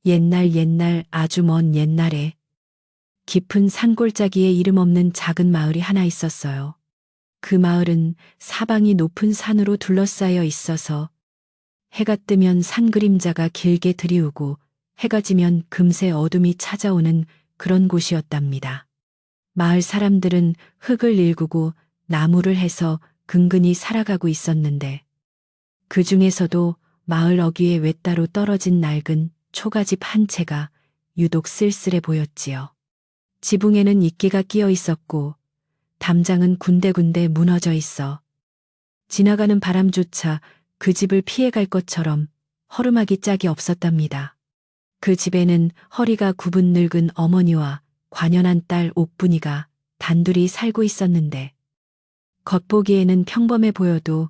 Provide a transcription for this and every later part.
옛날 아주 먼 옛날에 깊은 산골짜기에 이름 없는 작은 마을이 하나 있었어요. 그 마을은 사방이 높은 산으로 둘러싸여 있어서 해가 뜨면 산 그림자가 길게 드리우고 해가 지면 금세 어둠이 찾아오는 그런 곳이었답니다. 마을 사람들은 흙을 일구고 나무를 해서 근근히 살아가고 있었는데 그 중에서도 마을 어귀에 외따로 떨어진 낡은 초가집 한 채가 유독 쓸쓸해 보였지요. 지붕에는 이끼가 끼어 있었고 담장은 군데군데 무너져 있어 지나가는 바람조차 그 집을 피해갈 것처럼 허름하기 짝이 없었답니다. 그 집에는 허리가 굽은 늙은 어머니와 관연한 딸 옥분이가 단둘이 살고 있었는데 겉보기에는 평범해 보여도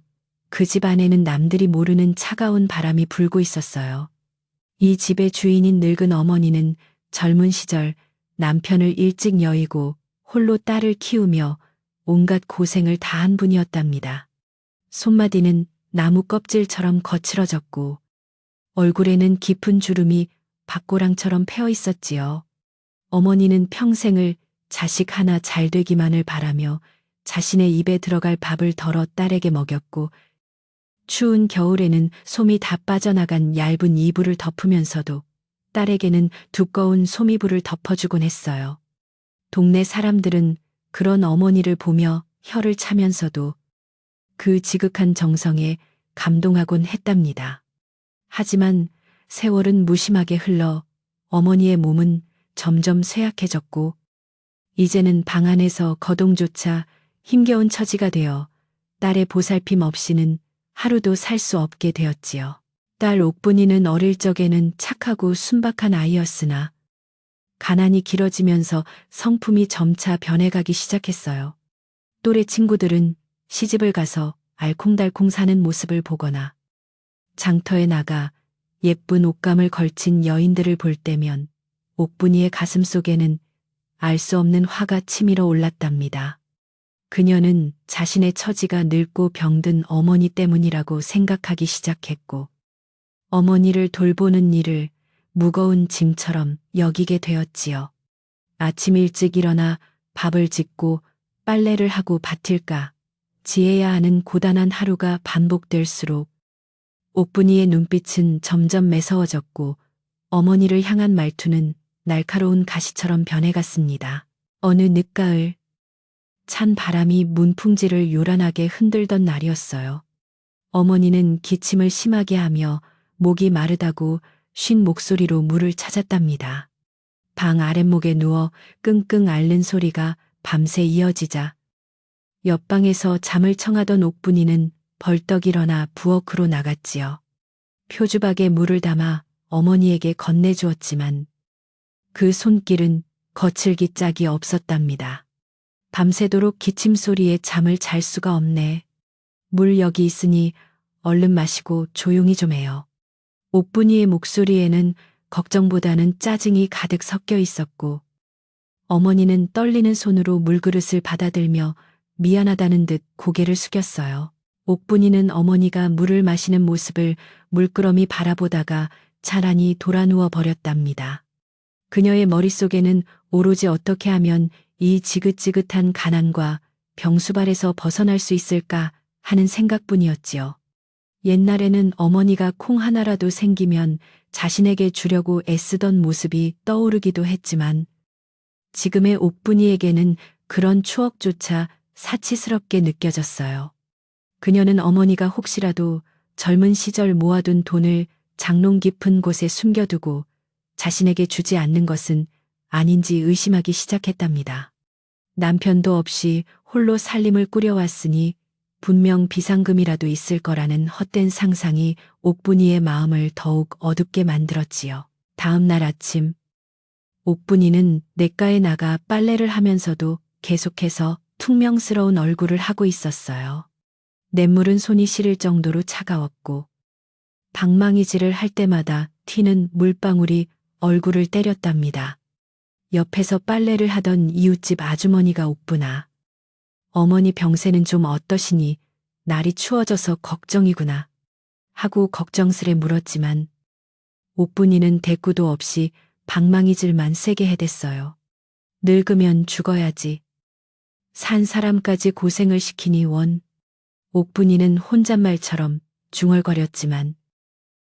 그 집 안에는 남들이 모르는 차가운 바람이 불고 있었어요. 이 집의 주인인 늙은 어머니는 젊은 시절 남편을 일찍 여의고 홀로 딸을 키우며 온갖 고생을 다한 분이었답니다. 손마디는 나무 껍질처럼 거칠어졌고 얼굴에는 깊은 주름이 박고랑처럼 패어 있었지요. 어머니는 평생을 자식 하나 잘 되기만을 바라며 자신의 입에 들어갈 밥을 덜어 딸에게 먹였고 추운 겨울에는 솜이 다 빠져나간 얇은 이불을 덮으면서도 딸에게는 두꺼운 솜이불을 덮어주곤 했어요. 동네 사람들은 그런 어머니를 보며 혀를 차면서도 그 지극한 정성에 감동하곤 했답니다. 하지만 세월은 무심하게 흘러 어머니의 몸은 점점 쇠약해졌고 이제는 방 안에서 거동조차 힘겨운 처지가 되어 딸의 보살핌 없이는 하루도 살 수 없게 되었지요. 딸 옥분이는 어릴 적에는 착하고 순박한 아이였으나 가난이 길어지면서 성품이 점차 변해가기 시작했어요. 또래 친구들은 시집을 가서 알콩달콩 사는 모습을 보거나 장터에 나가 예쁜 옷감을 걸친 여인들을 볼 때면 옥분이의 가슴 속에는 알 수 없는 화가 치밀어 올랐답니다. 그녀는 자신의 처지가 늙고 병든 어머니 때문이라고 생각하기 시작했고 어머니를 돌보는 일을 무거운 짐처럼 여기게 되었지요. 아침 일찍 일어나 밥을 짓고 빨래를 하고 밭일까 지해야 하는 고단한 하루가 반복될수록 옥분이의 눈빛은 점점 매서워졌고 어머니를 향한 말투는 날카로운 가시처럼 변해갔습니다. 어느 늦가을 찬 바람이 문풍지를 요란하게 흔들던 날이었어요. 어머니는 기침을 심하게 하며 목이 마르다고 쉰 목소리로 물을 찾았답니다. 방 아랫목에 누워 끙끙 앓는 소리가 밤새 이어지자 옆방에서 잠을 청하던 옥분이는 벌떡 일어나 부엌으로 나갔지요. 표주박에 물을 담아 어머니에게 건네주었지만 그 손길은 거칠기 짝이 없었답니다. 밤새도록 기침 소리에 잠을 잘 수가 없네. 물 여기 있으니 얼른 마시고 조용히 좀 해요. 옥분이의 목소리에는 걱정보다는 짜증이 가득 섞여 있었고 어머니는 떨리는 손으로 물그릇을 받아들며 미안하다는 듯 고개를 숙였어요. 옥분이는 어머니가 물을 마시는 모습을 물끄러미 바라보다가 차라니 돌아누워 버렸답니다. 그녀의 머릿속에는 오로지 어떻게 하면 이 지긋지긋한 가난과 병수발에서 벗어날 수 있을까 하는 생각뿐이었지요. 옛날에는 어머니가 콩 하나라도 생기면 자신에게 주려고 애쓰던 모습이 떠오르기도 했지만 지금의 옥분이에게는 그런 추억조차 사치스럽게 느껴졌어요. 그녀는 어머니가 혹시라도 젊은 시절 모아둔 돈을 장롱 깊은 곳에 숨겨두고 자신에게 주지 않는 것은 아닌지 의심하기 시작했답니다. 남편도 없이 홀로 살림을 꾸려왔으니 분명 비상금이라도 있을 거라는 헛된 상상이 옥분이의 마음을 더욱 어둡게 만들었지요. 다음 날 아침 옥분이는 냇가에 나가 빨래를 하면서도 계속해서 퉁명스러운 얼굴을 하고 있었어요. 냇물은 손이 시릴 정도로 차가웠고 방망이질을 할 때마다 튀는 물방울이 얼굴을 때렸답니다. 옆에서 빨래를 하던 이웃집 아주머니가 옥분아, 어머니 병세는 좀 어떠시니? 날이 추워져서 걱정이구나 하고 걱정스레 물었지만 옥분이는 대꾸도 없이 방망이질만 세게 해댔어요. 늙으면 죽어야지. 산 사람까지 고생을 시키니 원. 옥분이는 혼잣말처럼 중얼거렸지만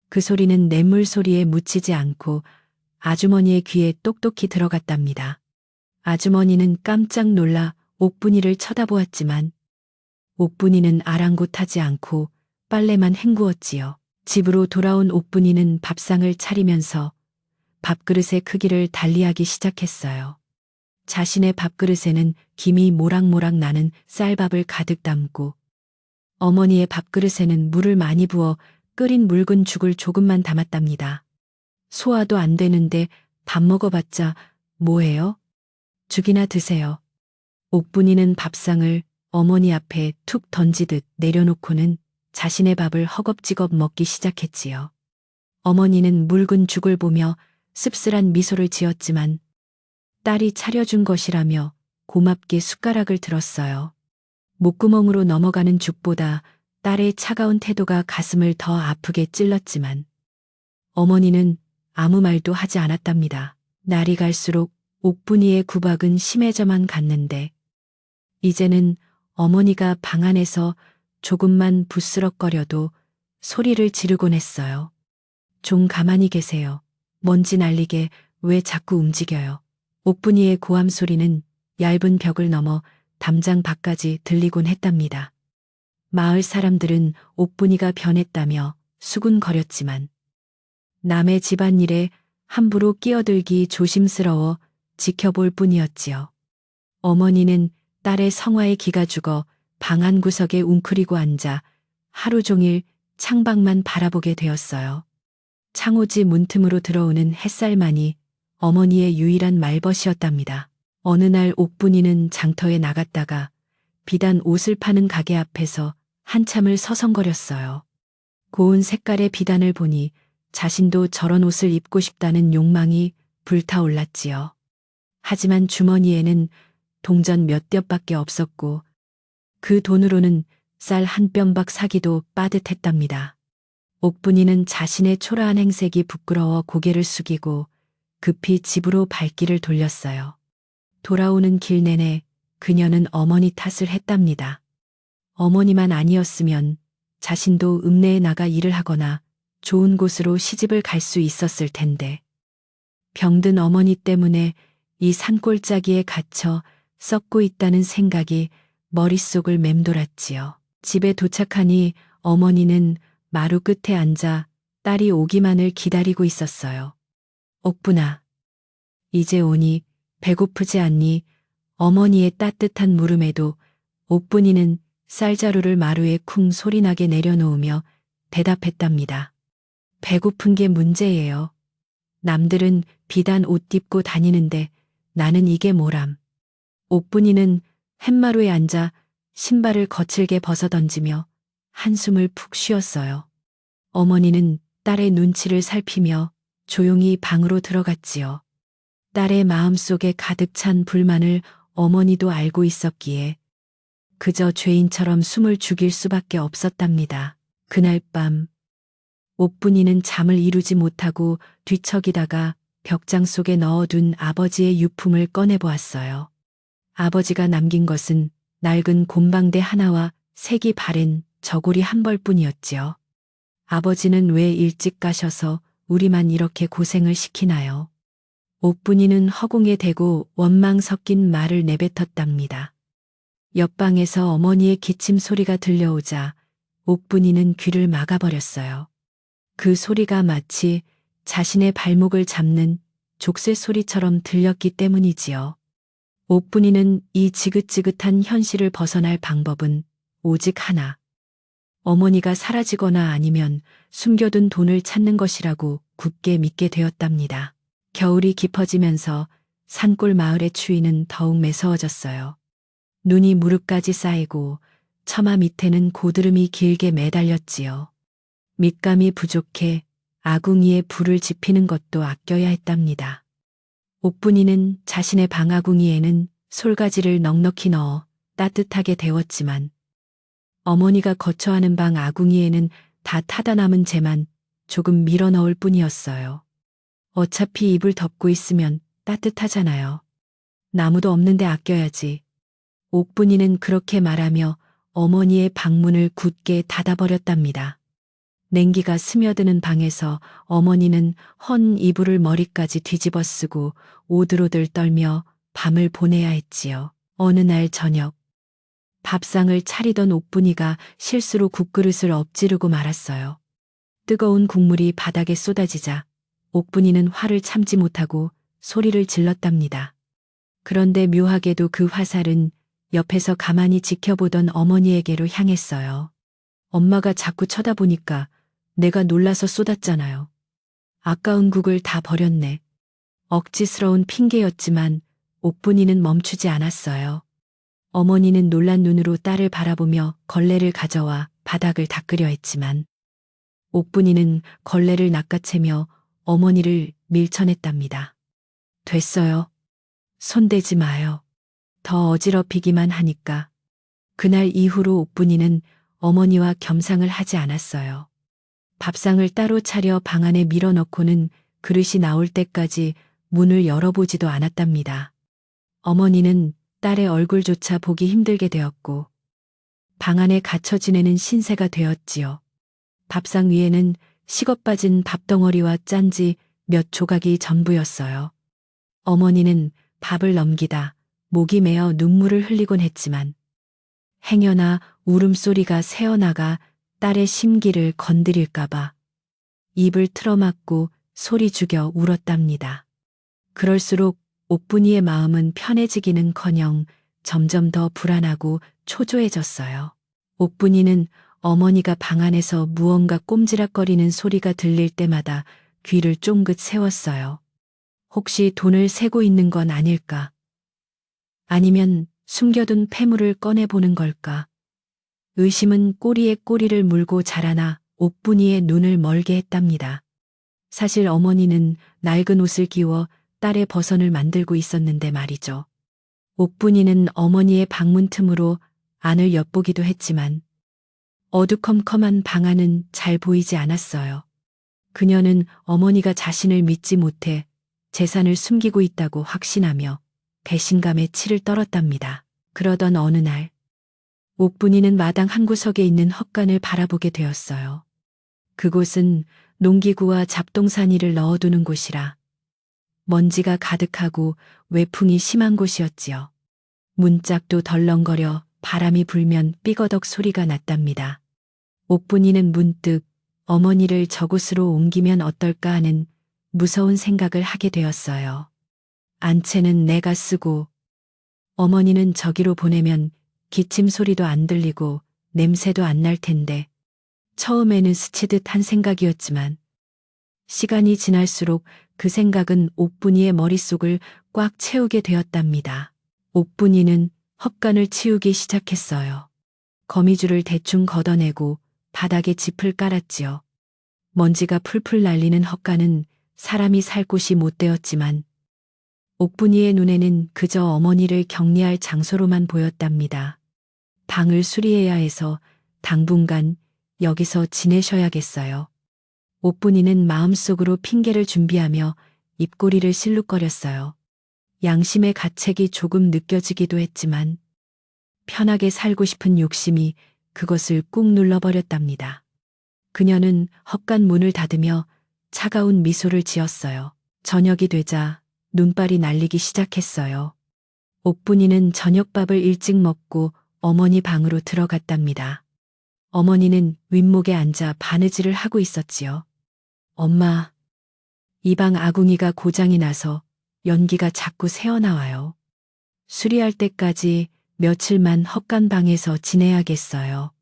그 소리는 냇물 소리에 묻히지 않고 아주머니의 귀에 똑똑히 들어갔답니다. 아주머니는 깜짝 놀라 옥분이를 쳐다보았지만 옥분이는 아랑곳하지 않고 빨래만 헹구었지요. 집으로 돌아온 옥분이는 밥상을 차리면서 밥그릇의 크기를 달리하기 시작했어요. 자신의 밥그릇에는 김이 모락모락 나는 쌀밥을 가득 담고 어머니의 밥그릇에는 물을 많이 부어 끓인 묽은 죽을 조금만 담았답니다. 소화도 안 되는데 밥 먹어봤자 뭐해요? 죽이나 드세요. 옥분이는 밥상을 어머니 앞에 툭 던지듯 내려놓고는 자신의 밥을 허겁지겁 먹기 시작했지요. 어머니는 묽은 죽을 보며 씁쓸한 미소를 지었지만 딸이 차려준 것이라며 고맙게 숟가락을 들었어요. 목구멍으로 넘어가는 죽보다 딸의 차가운 태도가 가슴을 더 아프게 찔렀지만 어머니는 아무 말도 하지 않았답니다. 날이 갈수록 옥분이의 구박은 심해져만 갔는데 이제는 어머니가 방 안에서 조금만 부스럭거려도 소리를 지르곤 했어요. 좀 가만히 계세요. 먼지 날리게 왜 자꾸 움직여요. 옥분이의 고함 소리는 얇은 벽을 넘어 담장 밖까지 들리곤 했답니다. 마을 사람들은 옥분이가 변했다며 수군거렸지만 남의 집안일에 함부로 끼어들기 조심스러워 지켜볼 뿐이었지요. 어머니는 딸의 성화에 기가 죽어 방 한 구석에 웅크리고 앉아 하루 종일 창밖만 바라보게 되었어요. 창호지 문틈으로 들어오는 햇살만이 어머니의 유일한 말벗이었답니다. 어느 날 옥분이는 장터에 나갔다가 비단 옷을 파는 가게 앞에서 한참을 서성거렸어요. 고운 색깔의 비단을 보니 자신도 저런 옷을 입고 싶다는 욕망이 불타올랐지요. 하지만 주머니에는 동전 몇 뼘밖에 없었고 그 돈으로는 쌀 한 뼘박 사기도 빠듯했답니다. 옥분이는 자신의 초라한 행색이 부끄러워 고개를 숙이고 급히 집으로 발길을 돌렸어요. 돌아오는 길 내내 그녀는 어머니 탓을 했답니다. 어머니만 아니었으면 자신도 읍내에 나가 일을 하거나 좋은 곳으로 시집을 갈 수 있었을 텐데 병든 어머니 때문에 이 산골짜기에 갇혀 썩고 있다는 생각이 머릿속을 맴돌았지요. 집에 도착하니 어머니는 마루 끝에 앉아 딸이 오기만을 기다리고 있었어요. 옥분아, 이제 오니 배고프지 않니? 어머니의 따뜻한 물음에도 옥분이는 쌀자루를 마루에 쿵 소리나게 내려놓으며 대답했답니다. 배고픈 게 문제예요. 남들은 비단 옷 입고 다니는데 나는 이게 뭐람. 옥분이는 햇마루에 앉아 신발을 거칠게 벗어던지며 한숨을 푹 쉬었어요. 어머니는 딸의 눈치를 살피며 조용히 방으로 들어갔지요. 딸의 마음속에 가득 찬 불만을 어머니도 알고 있었기에 그저 죄인처럼 숨을 죽일 수밖에 없었답니다. 그날 밤 옥분이는 잠을 이루지 못하고 뒤척이다가 벽장 속에 넣어둔 아버지의 유품을 꺼내보았어요. 아버지가 남긴 것은 낡은 곰방대 하나와 색이 바랜 저고리 한 벌뿐이었지요. 아버지는 왜 일찍 가셔서 우리만 이렇게 고생을 시키나요? 옥분이는 허공에 대고 원망 섞인 말을 내뱉었답니다. 옆방에서 어머니의 기침 소리가 들려오자 옥분이는 귀를 막아버렸어요. 그 소리가 마치 자신의 발목을 잡는 족쇄 소리처럼 들렸기 때문이지요. 옥분이는 이 지긋지긋한 현실을 벗어날 방법은 오직 하나. 어머니가 사라지거나 아니면 숨겨둔 돈을 찾는 것이라고 굳게 믿게 되었답니다. 겨울이 깊어지면서 산골 마을의 추위는 더욱 매서워졌어요. 눈이 무릎까지 쌓이고 처마 밑에는 고드름이 길게 매달렸지요. 밑감이 부족해 아궁이에 불을 지피는 것도 아껴야 했답니다. 옥분이는 자신의 방 아궁이에는 솔가지를 넉넉히 넣어 따뜻하게 데웠지만 어머니가 거처하는 방 아궁이에는 다 타다 남은 재만 조금 밀어 넣을 뿐이었어요. 어차피 이불 덮고 있으면 따뜻하잖아요. 나무도 없는데 아껴야지. 옥분이는 그렇게 말하며 어머니의 방문을 굳게 닫아버렸답니다. 냉기가 스며드는 방에서 어머니는 헌 이불을 머리까지 뒤집어 쓰고 오들오들 떨며 밤을 보내야 했지요. 어느 날 저녁, 밥상을 차리던 옥분이가 실수로 국그릇을 엎지르고 말았어요. 뜨거운 국물이 바닥에 쏟아지자 옥분이는 화를 참지 못하고 소리를 질렀답니다. 그런데 묘하게도 그 화살은 옆에서 가만히 지켜보던 어머니에게로 향했어요. 엄마가 자꾸 쳐다보니까 내가 놀라서 쏟았잖아요. 아까운 국을 다 버렸네. 억지스러운 핑계였지만 옥분이는 멈추지 않았어요. 어머니는 놀란 눈으로 딸을 바라보며 걸레를 가져와 바닥을 닦으려 했지만 옥분이는 걸레를 낚아채며 어머니를 밀쳐냈답니다. 됐어요. 손대지 마요. 더 어지럽히기만 하니까. 그날 이후로 옥분이는 어머니와 겸상을 하지 않았어요. 밥상을 따로 차려 방 안에 밀어넣고는 그릇이 나올 때까지 문을 열어보지도 않았답니다. 어머니는 딸의 얼굴조차 보기 힘들게 되었고 방 안에 갇혀 지내는 신세가 되었지요. 밥상 위에는 식어빠진 밥덩어리와 짠지 몇 조각이 전부였어요. 어머니는 밥을 넘기다 목이 메어 눈물을 흘리곤 했지만 행여나 울음소리가 새어나가 딸의 심기를 건드릴까봐 입을 틀어막고 소리 죽여 울었답니다. 그럴수록 옥분이의 마음은 편해지기는커녕 점점 더 불안하고 초조해졌어요. 옥분이는 어머니가 방 안에서 무언가 꼼지락거리는 소리가 들릴 때마다 귀를 쫑긋 세웠어요. 혹시 돈을 세고 있는 건 아닐까? 아니면 숨겨둔 폐물을 꺼내보는 걸까? 의심은 꼬리에 꼬리를 물고 자라나 옥분이의 눈을 멀게 했답니다. 사실 어머니는 낡은 옷을 끼워 딸의 버선을 만들고 있었는데 말이죠. 옥분이는 어머니의 방문 틈으로 안을 엿보기도 했지만 어두컴컴한 방 안은 잘 보이지 않았어요. 그녀는 어머니가 자신을 믿지 못해 재산을 숨기고 있다고 확신하며 배신감에 치를 떨었답니다. 그러던 어느 날 옥분이는 마당 한 구석에 있는 헛간을 바라보게 되었어요. 그곳은 농기구와 잡동사니를 넣어두는 곳이라 먼지가 가득하고 외풍이 심한 곳이었지요. 문짝도 덜렁거려 바람이 불면 삐거덕 소리가 났답니다. 옥분이는 문득 어머니를 저곳으로 옮기면 어떨까 하는 무서운 생각을 하게 되었어요. 안채는 내가 쓰고 어머니는 저기로 보내면 기침 소리도 안 들리고 냄새도 안 날 텐데 처음에는 스치듯 한 생각이었지만 시간이 지날수록 그 생각은 옥분이의 머릿속을 꽉 채우게 되었답니다. 옥분이는 헛간을 치우기 시작했어요. 거미줄을 대충 걷어내고 바닥에 짚을 깔았지요. 먼지가 풀풀 날리는 헛간은 사람이 살 곳이 못 되었지만 옥분이의 눈에는 그저 어머니를 격리할 장소로만 보였답니다. 방을 수리해야 해서 당분간 여기서 지내셔야겠어요. 옥분이는 마음속으로 핑계를 준비하며 입꼬리를 실룩거렸어요. 양심의 가책이 조금 느껴지기도 했지만 편하게 살고 싶은 욕심이 그것을 꾹 눌러버렸답니다. 그녀는 헛간 문을 닫으며 차가운 미소를 지었어요. 저녁이 되자 눈발이 날리기 시작했어요. 옥분이는 저녁밥을 일찍 먹고 어머니 방으로 들어갔답니다. 어머니는 윗목에 앉아 바느질을 하고 있었지요. 엄마, 이 방 아궁이가 고장이 나서 연기가 자꾸 새어나와요. 수리할 때까지 며칠만 헛간방에서 지내야겠어요.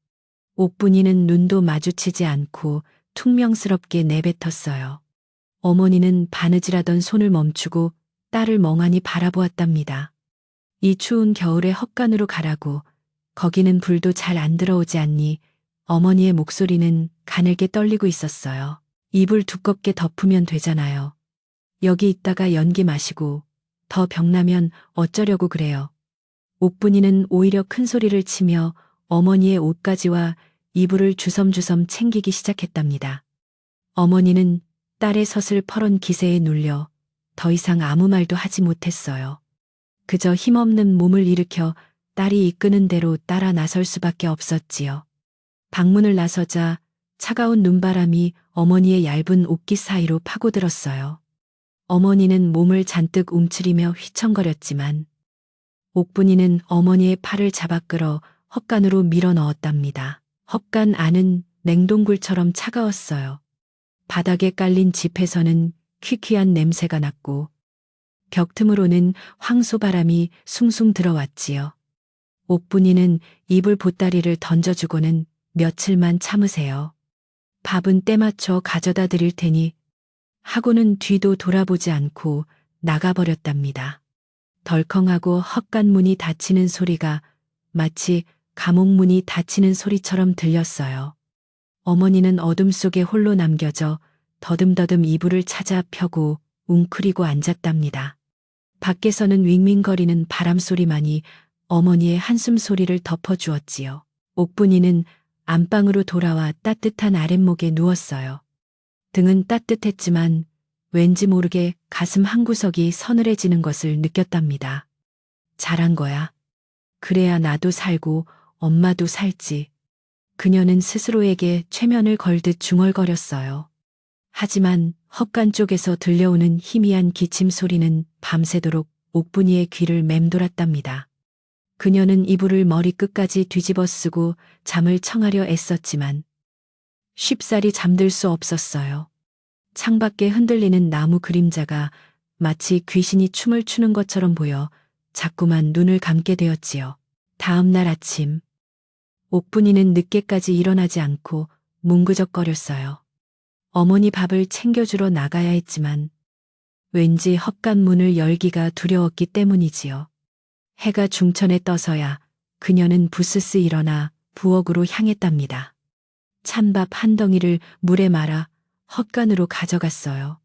옥분이는 눈도 마주치지 않고 퉁명스럽게 내뱉었어요. 어머니는 바느질하던 손을 멈추고 딸을 멍하니 바라보았답니다. 이 추운 겨울에 헛간으로 가라고 거기는 불도 잘 안 들어오지 않니 어머니의 목소리는 가늘게 떨리고 있었어요. 이불 두껍게 덮으면 되잖아요. 여기 있다가 연기 마시고 더 병나면 어쩌려고 그래요. 옥분이는 오히려 큰 소리를 치며 어머니의 옷가지와 이불을 주섬주섬 챙기기 시작했답니다. 어머니는 딸의 서슬퍼런 기세에 눌려 더 이상 아무 말도 하지 못했어요. 그저 힘없는 몸을 일으켜 딸이 이끄는 대로 따라 나설 수밖에 없었지요. 방문을 나서자 차가운 눈바람이 어머니의 얇은 옷깃 사이로 파고들었어요. 어머니는 몸을 잔뜩 움츠리며 휘청거렸지만 옥분이는 어머니의 팔을 잡아 끌어 헛간으로 밀어 넣었답니다. 헛간 안은 냉동굴처럼 차가웠어요. 바닥에 깔린 짚에서는 퀴퀴한 냄새가 났고 벽 틈으로는 황소바람이 숭숭 들어왔지요. 옥분이는 이불 보따리를 던져주고는 며칠만 참으세요. 밥은 때 맞춰 가져다 드릴 테니 하고는 뒤도 돌아보지 않고 나가버렸답니다. 덜컹하고 헛간 문이 닫히는 소리가 마치 감옥 문이 닫히는 소리처럼 들렸어요. 어머니는 어둠 속에 홀로 남겨져 더듬더듬 이불을 찾아 펴고 웅크리고 앉았답니다. 밖에서는 윙윙거리는 바람 소리만이 어머니의 한숨 소리를 덮어주었지요. 옥분이는 안방으로 돌아와 따뜻한 아랫목에 누웠어요. 등은 따뜻했지만 왠지 모르게 가슴 한구석이 서늘해지는 것을 느꼈답니다. 잘한 거야. 그래야 나도 살고 엄마도 살지. 그녀는 스스로에게 최면을 걸듯 중얼거렸어요. 하지만 헛간 쪽에서 들려오는 희미한 기침 소리는 밤새도록 옥분이의 귀를 맴돌았답니다. 그녀는 이불을 머리끝까지 뒤집어 쓰고 잠을 청하려 애썼지만 쉽사리 잠들 수 없었어요. 창밖에 흔들리는 나무 그림자가 마치 귀신이 춤을 추는 것처럼 보여 자꾸만 눈을 감게 되었지요. 다음 날 아침, 옥분이는 늦게까지 일어나지 않고 뭉그적거렸어요. 어머니 밥을 챙겨주러 나가야 했지만 왠지 헛간 문을 열기가 두려웠기 때문이지요. 해가 중천에 떠서야 그녀는 부스스 일어나 부엌으로 향했답니다. 찬밥 한 덩이를 물에 말아 헛간으로 가져갔어요.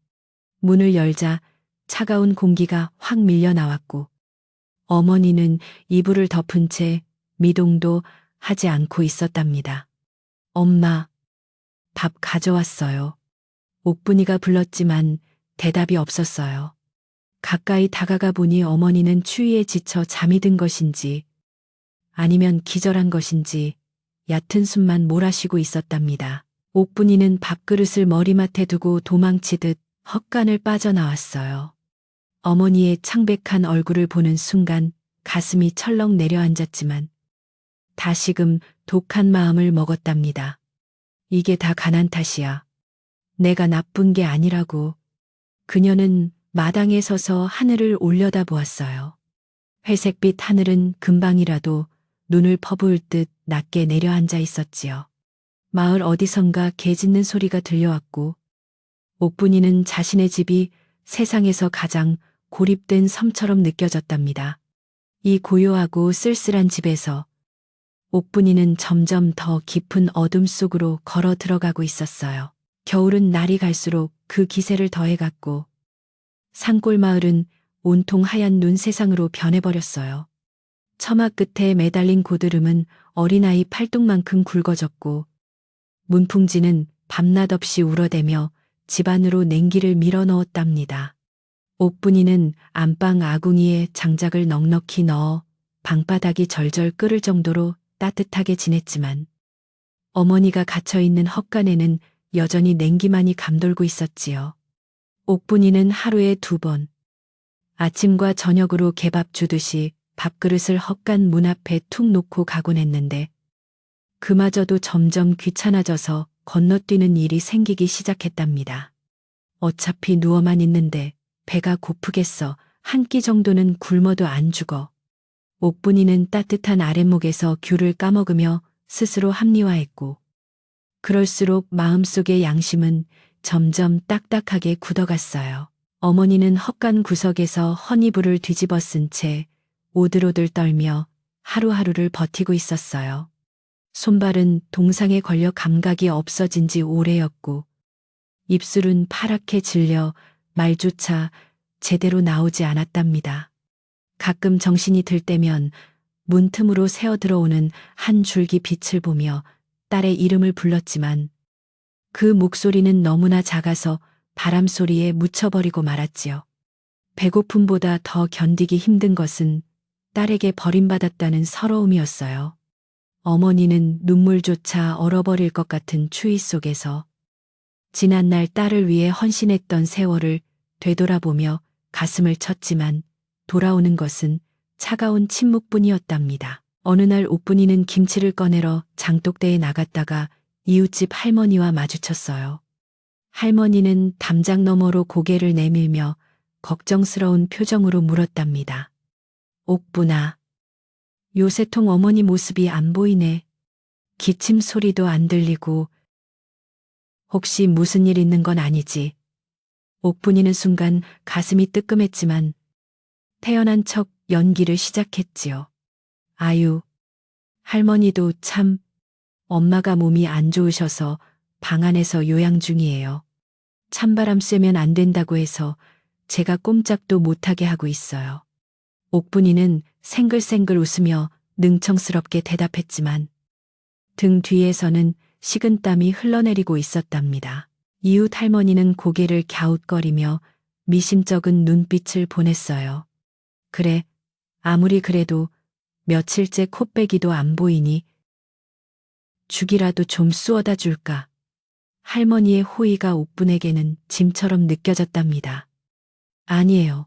문을 열자 차가운 공기가 확 밀려 나왔고 어머니는 이불을 덮은 채 미동도 하지 않고 있었답니다. 엄마, 밥 가져왔어요. 옥분이가 불렀지만 대답이 없었어요. 가까이 다가가 보니 어머니는 추위에 지쳐 잠이 든 것인지 아니면 기절한 것인지 얕은 숨만 몰아쉬고 있었답니다. 옥분이는 밥그릇을 머리맡에 두고 도망치듯 헛간을 빠져나왔어요. 어머니의 창백한 얼굴을 보는 순간 가슴이 철렁 내려앉았지만 다시금 독한 마음을 먹었답니다. 이게 다 가난 탓이야. 내가 나쁜 게 아니라고. 그녀는 마당에 서서 하늘을 올려다보았어요. 회색빛 하늘은 금방이라도 눈을 퍼부을 듯 낮게 내려앉아 있었지요. 마을 어디선가 개 짖는 소리가 들려왔고 옥분이는 자신의 집이 세상에서 가장 고립된 섬처럼 느껴졌답니다. 이 고요하고 쓸쓸한 집에서 옥분이는 점점 더 깊은 어둠 속으로 걸어 들어가고 있었어요. 겨울은 날이 갈수록 그 기세를 더해갔고 산골 마을은 온통 하얀 눈 세상으로 변해버렸어요. 처마 끝에 매달린 고드름은 어린아이 팔뚝만큼 굵어졌고 문풍지는 밤낮 없이 울어대며 집 안으로 냉기를 밀어넣었답니다. 옥분이는 안방 아궁이에 장작을 넉넉히 넣어 방바닥이 절절 끓을 정도로 따뜻하게 지냈지만 어머니가 갇혀있는 헛간에는 여전히 냉기만이 감돌고 있었지요. 옥분이는 하루에 2번, 아침과 저녁으로 개밥 주듯이 밥그릇을 헛간 문 앞에 툭 놓고 가곤 했는데 그마저도 점점 귀찮아져서 건너뛰는 일이 생기기 시작했답니다. 어차피 누워만 있는데 배가 고프겠어. 한 끼 정도는 굶어도 안 죽어. 옥분이는 따뜻한 아랫목에서 귤을 까먹으며 스스로 합리화했고 그럴수록 마음속의 양심은 점점 딱딱하게 굳어갔어요. 어머니는 헛간 구석에서 헌이불을 뒤집어 쓴 채 오들오들 떨며 하루하루를 버티고 있었어요. 손발은 동상에 걸려 감각이 없어진 지 오래였고 입술은 파랗게 질려 말조차 제대로 나오지 않았답니다. 가끔 정신이 들 때면 문틈으로 새어 들어오는 한 줄기 빛을 보며 딸의 이름을 불렀지만 그 목소리는 너무나 작아서 바람 소리에 묻혀버리고 말았지요. 배고픔보다 더 견디기 힘든 것은 딸에게 버림받았다는 서러움이었어요. 어머니는 눈물조차 얼어버릴 것 같은 추위 속에서 지난날 딸을 위해 헌신했던 세월을 되돌아보며 가슴을 쳤지만 돌아오는 것은 차가운 침묵뿐이었답니다. 어느 날 옥분이는 김치를 꺼내러 장독대에 나갔다가 이웃집 할머니와 마주쳤어요. 할머니는 담장 너머로 고개를 내밀며 걱정스러운 표정으로 물었답니다. 옥분아, 요새통 어머니 모습이 안 보이네. 기침 소리도 안 들리고 혹시 무슨 일 있는 건 아니지? 옥분이는 순간 가슴이 뜨끔했지만 태연한 척 연기를 시작했지요. 아유, 할머니도 참, 엄마가 몸이 안 좋으셔서 방 안에서 요양 중이에요. 찬바람 쐬면 안 된다고 해서 제가 꼼짝도 못하게 하고 있어요. 옥분이는 생글생글 웃으며 능청스럽게 대답했지만 등 뒤에서는 식은땀이 흘러내리고 있었답니다. 이웃 할머니는 고개를 갸웃거리며 미심쩍은 눈빛을 보냈어요. 그래, 아무리 그래도 며칠째 코빼기도 안 보이니 죽이라도 좀 쑤어다 줄까. 할머니의 호의가 옥분에게는 짐처럼 느껴졌답니다. 아니에요.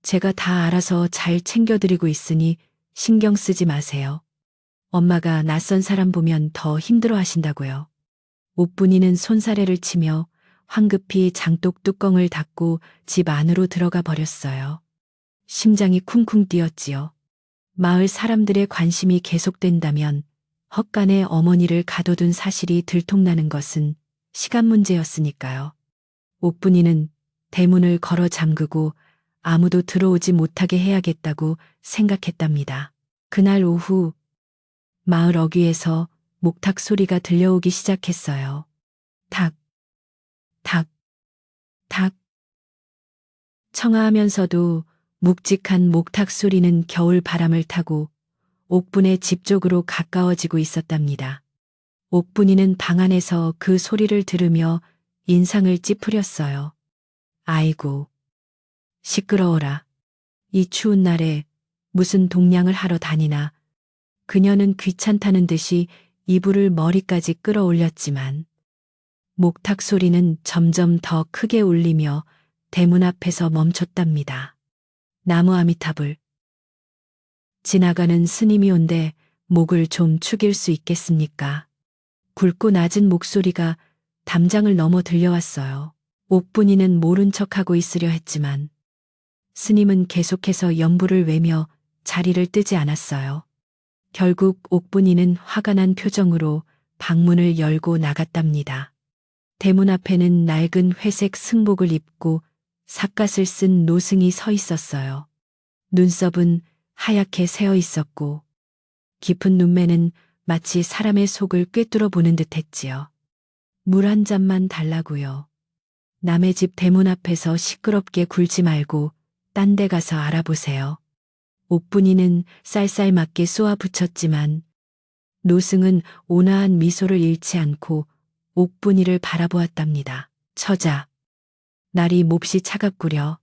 제가 다 알아서 잘 챙겨드리고 있으니 신경 쓰지 마세요. 엄마가 낯선 사람 보면 더 힘들어 하신다고요. 옥분이는 손사래를 치며 황급히 장독 뚜껑을 닫고 집 안으로 들어가 버렸어요. 심장이 쿵쿵 뛰었지요. 마을 사람들의 관심이 계속된다면 헛간에 어머니를 가둬둔 사실이 들통나는 것은 시간 문제였으니까요. 옥분이는 대문을 걸어 잠그고 아무도 들어오지 못하게 해야겠다고 생각했답니다. 그날 오후 마을 어귀에서 목탁 소리가 들려오기 시작했어요. 탁, 탁, 탁. 청아하면서도 묵직한 목탁 소리는 겨울 바람을 타고 옥분의 집 쪽으로 가까워지고 있었답니다. 옥분이는 방 안에서 그 소리를 들으며 인상을 찌푸렸어요. 아이고, 시끄러워라. 이 추운 날에 무슨 동냥을 하러 다니나. 그녀는 귀찮다는 듯이 이불을 머리까지 끌어올렸지만 목탁 소리는 점점 더 크게 울리며 대문 앞에서 멈췄답니다. 나무 아미타불. 지나가는 스님이 온데 목을 좀 축일 수 있겠습니까? 굵고 낮은 목소리가 담장을 넘어 들려왔어요. 옥분이는 모른 척하고 있으려 했지만 스님은 계속해서 연불을 외며 자리를 뜨지 않았어요. 결국 옥분이는 화가 난 표정으로 방문을 열고 나갔답니다. 대문 앞에는 낡은 회색 승복을 입고 삿갓을 쓴 노승이 서 있었어요. 눈썹은 하얗게 새어 있었고 깊은 눈매는 마치 사람의 속을 꿰뚫어 보는 듯 했지요. 물 한 잔만 달라고요. 남의 집 대문 앞에서 시끄럽게 굴지 말고 딴 데 가서 알아보세요. 옥분이는 쌀쌀맞게 쏘아 붙였지만 노승은 온화한 미소를 잃지 않고 옥분이를 바라보았답니다. 처자. 날이 몹시 차갑구려.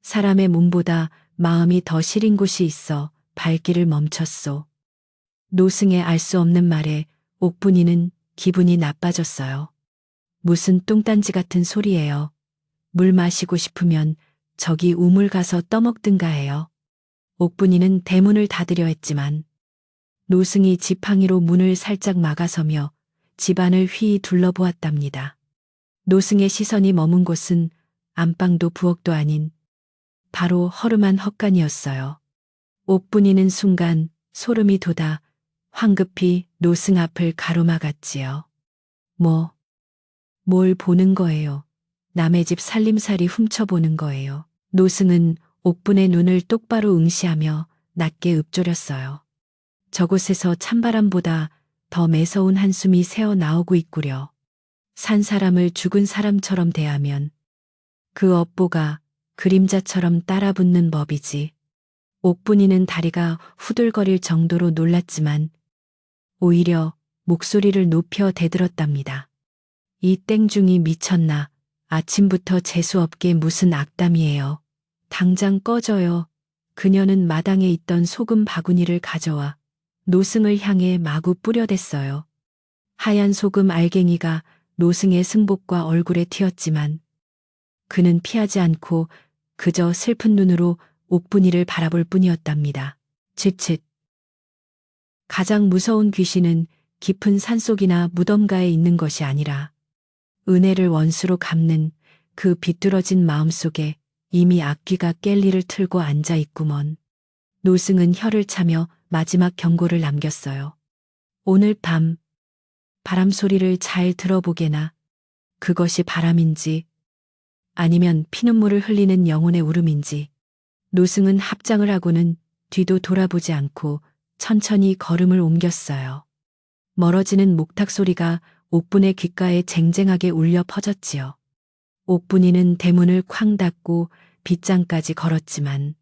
사람의 몸보다 마음이 더 시린 곳이 있어 발길을 멈췄소. 노승의 알 수 없는 말에 옥분이는 기분이 나빠졌어요. 무슨 뚱딴지 같은 소리예요. 물 마시고 싶으면 저기 우물 가서 떠먹든가 해요. 옥분이는 대문을 닫으려 했지만 노승이 지팡이로 문을 살짝 막아서며 집안을 휘이 둘러보았답니다. 노승의 시선이 머문 곳은 안방도 부엌도 아닌 바로 허름한 헛간이었어요. 옥분이는 순간 소름이 돋아 황급히 노승 앞을 가로막았지요. 뭘 보는 거예요? 남의 집 살림살이 훔쳐보는 거예요. 노승은 옥분의 눈을 똑바로 응시하며 낮게 읊조렸어요. 저곳에서 찬바람보다 더 매서운 한숨이 새어 나오고 있구려. 산 사람을 죽은 사람처럼 대하면 그 업보가 그림자처럼 따라붙는 법이지. 옥분이는 다리가 후들거릴 정도로 놀랐지만 오히려 목소리를 높여 대들었답니다. 이 땡중이 미쳤나. 아침부터 재수없게 무슨 악담이에요. 당장 꺼져요. 그녀는 마당에 있던 소금 바구니를 가져와 노승을 향해 마구 뿌려댔어요. 하얀 소금 알갱이가 노승의 승복과 얼굴에 튀었지만 그는 피하지 않고 그저 슬픈 눈으로 옥분이를 바라볼 뿐이었답니다. 쯧쯧. 가장 무서운 귀신은 깊은 산속이나 무덤가에 있는 것이 아니라 은혜를 원수로 갚는 그 비뚤어진 마음속에 이미 악귀가 깰리를 틀고 앉아 있구먼. 노승은 혀를 차며 마지막 경고를 남겼어요. 오늘 밤 바람 소리를 잘 들어보게나. 그것이 바람인지 아니면 피눈물을 흘리는 영혼의 울음인지. 노승은 합장을 하고는 뒤도 돌아보지 않고 천천히 걸음을 옮겼어요. 멀어지는 목탁 소리가 옥분의 귓가에 쟁쟁하게 울려 퍼졌지요. 옥분이는 대문을 쾅 닫고 빗장까지 걸었지만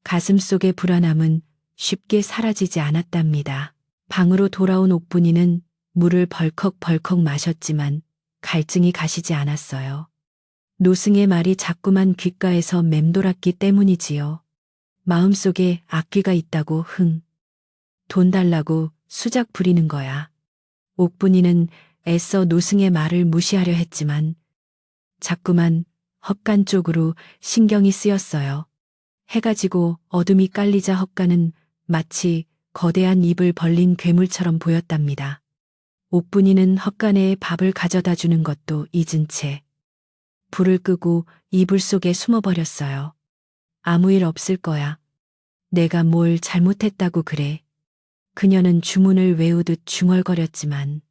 가슴속의 불안함은 쉽게 사라지지 않았답니다. 방으로 돌아온 옥분이는 물을 벌컥벌컥 마셨지만 갈증이 가시지 않았어요. 노승의 말이 자꾸만 귓가에서 맴돌았기 때문이지요. 마음속에 악귀가 있다고 돈 달라고 수작 부리는 거야. 옥분이는 애써 노승의 말을 무시하려 했지만 자꾸만 헛간 쪽으로 신경이 쓰였어요. 해가 지고 어둠이 깔리자 헛간은 마치 거대한 입을 벌린 괴물처럼 보였답니다. 옥분이는 헛간에 밥을 가져다 주는 것도 잊은 채 불을 끄고 이불 속에 숨어버렸어요. 아무 일 없을 거야. 내가 뭘 잘못했다고 그래. 그녀는 주문을 외우듯 중얼거렸지만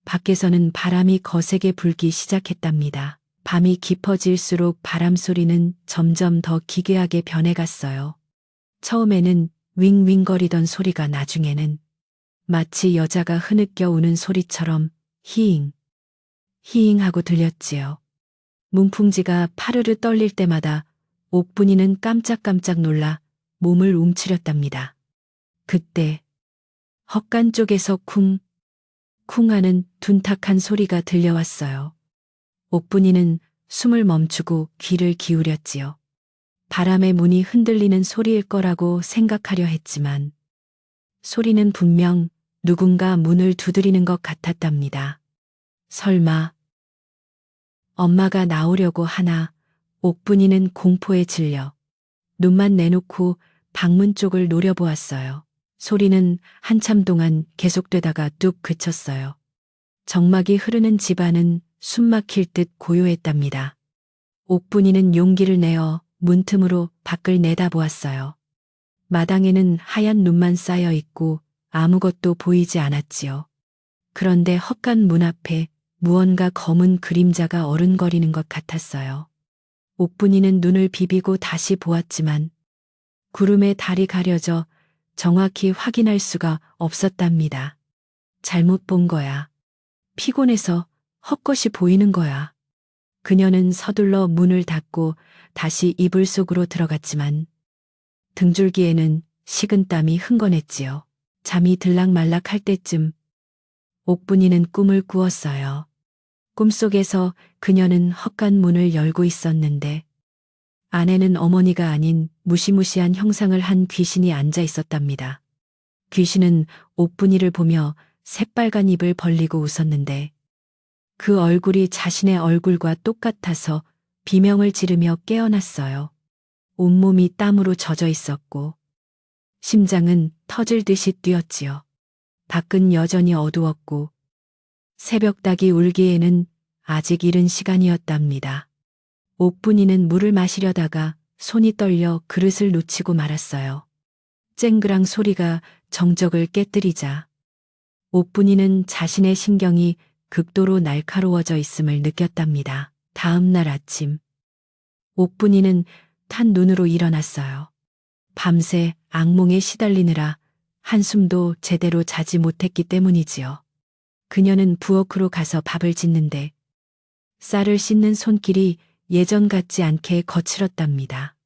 밖에서는 바람이 거세게 불기 시작했답니다. 밤이 깊어질수록 바람 소리는 점점 더 기괴하게 변해갔어요. 처음에는 윙윙거리던 소리가 나중에는 마치 여자가 흐느껴 우는 소리처럼 히잉, 히잉하고 들렸지요. 문풍지가 파르르 떨릴 때마다 옥분이는 깜짝깜짝 놀라 몸을 움츠렸답니다. 그때 헛간 쪽에서 쿵, 쿵 하는 둔탁한 소리가 들려왔어요. 옥분이는 숨을 멈추고 귀를 기울였지요. 바람의 문이 흔들리는 소리일 거라고 생각하려 했지만 소리는 분명 누군가 문을 두드리는 것 같았답니다. 설마 엄마가 나오려고 하나. 옥분이는 공포에 질려 눈만 내놓고 방문 쪽을 노려보았어요. 소리는 한참 동안 계속되다가 뚝 그쳤어요. 정막이 흐르는 집안은 숨막힐 듯 고요했답니다. 옥분이는 용기를 내어 문틈으로 밖을 내다보았어요. 마당에는 하얀 눈만 쌓여 있고 아무것도 보이지 않았지요. 그런데 헛간 문 앞에 무언가 검은 그림자가 어른거리는 것 같았어요. 옥분이는 눈을 비비고 다시 보았지만 구름에 달이 가려져 정확히 확인할 수가 없었답니다. 잘못 본 거야. 피곤해서 헛것이 보이는 거야. 그녀는 서둘러 문을 닫고 다시 이불 속으로 들어갔지만 등줄기에는 식은땀이 흥건했지요. 잠이 들락말락할 때쯤 옥분이는 꿈을 꾸었어요. 꿈속에서 그녀는 헛간 문을 열고 있었는데 안에는 어머니가 아닌 무시무시한 형상을 한 귀신이 앉아 있었답니다. 귀신은 옥분이를 보며 새빨간 입을 벌리고 웃었는데 그 얼굴이 자신의 얼굴과 똑같아서 비명을 지르며 깨어났어요. 온몸이 땀으로 젖어 있었고 심장은 터질 듯이 뛰었지요. 밖은 여전히 어두웠고 새벽 닭이 울기에는 아직 이른 시간이었답니다. 옥분이는 물을 마시려다가 손이 떨려 그릇을 놓치고 말았어요. 쨍그랑 소리가 정적을 깨뜨리자 옥분이는 자신의 신경이 극도로 날카로워져 있음을 느꼈답니다. 다음 날 아침 옥분이는 탄 눈으로 일어났어요. 밤새 악몽에 시달리느라 한숨도 제대로 자지 못했기 때문이지요. 그녀는 부엌으로 가서 밥을 짓는데 쌀을 씻는 손길이 예전 같지 않게 거칠었답니다.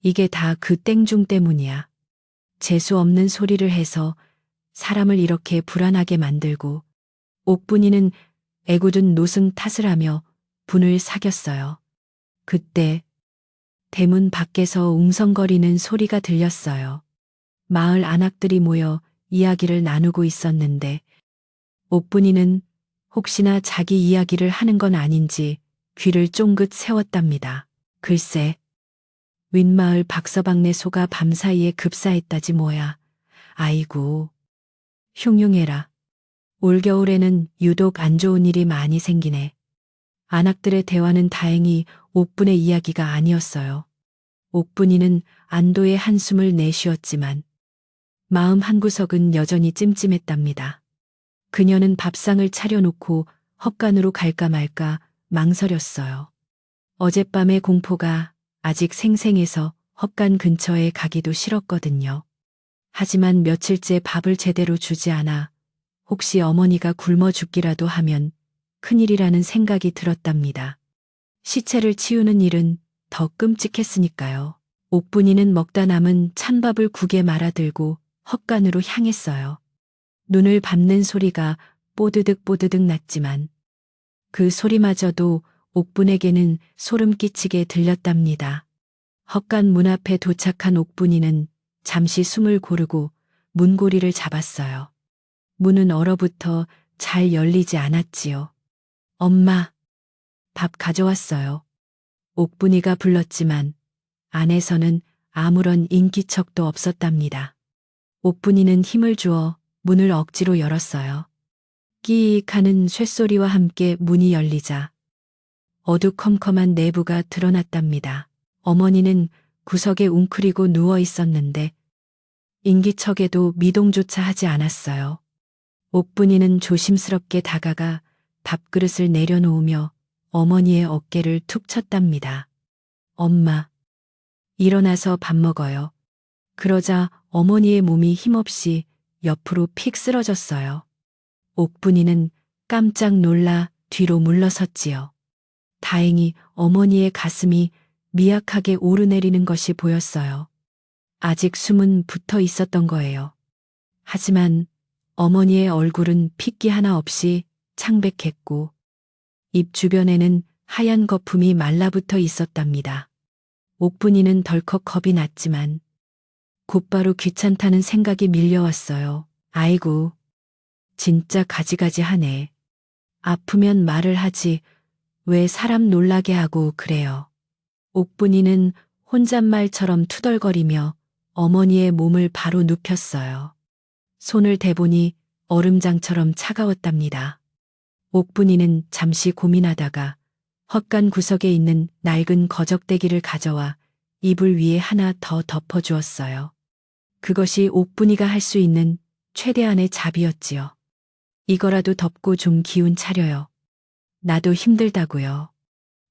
이게 다 그 땡중 때문이야. 재수 없는 소리를 해서 사람을 이렇게 불안하게 만들고. 옥분이는 애굼은 노승 탓을 하며 분을 사겼어요. 그때 대문 밖에서 웅성거리는 소리가 들렸어요. 마을 안악들이 모여 이야기를 나누고 있었는데 옥분이는 혹시나 자기 이야기를 하는 건 아닌지 귀를 쫑긋 세웠답니다. 글쎄, 윗마을 박서방네 소가 밤사이에 급사했다지 뭐야. 아이고, 흉흉해라. 올겨울에는 유독 안 좋은 일이 많이 생기네. 안악들의 대화는 다행히 옥분의 이야기가 아니었어요. 옥분이는 안도의 한숨을 내쉬었지만 마음 한구석은 여전히 찜찜했답니다. 그녀는 밥상을 차려놓고 헛간으로 갈까 말까 망설였어요. 어젯밤의 공포가 아직 생생해서 헛간 근처에 가기도 싫었거든요. 하지만 며칠째 밥을 제대로 주지 않아 혹시 어머니가 굶어 죽기라도 하면 큰일이라는 생각이 들었답니다. 시체를 치우는 일은 더 끔찍했으니까요. 옥분이는 먹다 남은 찬밥을 국에 말아들고 헛간으로 향했어요. 눈을 밟는 소리가 뽀드득 뽀드득 났지만 그 소리마저도 옥분에게는 소름 끼치게 들렸답니다. 헛간 문 앞에 도착한 옥분이는 잠시 숨을 고르고 문고리를 잡았어요. 문은 얼어붙어 잘 열리지 않았지요. 엄마, 밥 가져왔어요. 옥분이가 불렀지만 안에서는 아무런 인기척도 없었답니다. 옥분이는 힘을 주어 문을 억지로 열었어요. 끼익 하는 쇳소리와 함께 문이 열리자 어두컴컴한 내부가 드러났답니다. 어머니는 구석에 웅크리고 누워 있었는데 인기척에도 미동조차 하지 않았어요. 옥분이는 조심스럽게 다가가 밥그릇을 내려놓으며 어머니의 어깨를 툭 쳤답니다. 엄마, 일어나서 밥 먹어요. 그러자 어머니의 몸이 힘없이 옆으로 픽 쓰러졌어요. 옥분이는 깜짝 놀라 뒤로 물러섰지요. 다행히 어머니의 가슴이 미약하게 오르내리는 것이 보였어요. 아직 숨은 붙어 있었던 거예요. 하지만 어머니의 얼굴은 핏기 하나 없이 창백했고 입 주변에는 하얀 거품이 말라붙어 있었답니다. 옥분이는 덜컥 겁이 났지만 곧바로 귀찮다는 생각이 밀려왔어요. 아이고, 진짜 가지가지하네. 아프면 말을 하지 왜 사람 놀라게 하고 그래요. 옥분이는 혼잣말처럼 투덜거리며 어머니의 몸을 바로 눕혔어요. 손을 대보니 얼음장처럼 차가웠답니다. 옥분이는 잠시 고민하다가 헛간 구석에 있는 낡은 거적대기를 가져와 이불 위에 하나 더 덮어주었어요. 그것이 옥분이가 할 수 있는 최대한의 자비였지요. 이거라도 덮고 좀 기운 차려요. 나도 힘들다고요.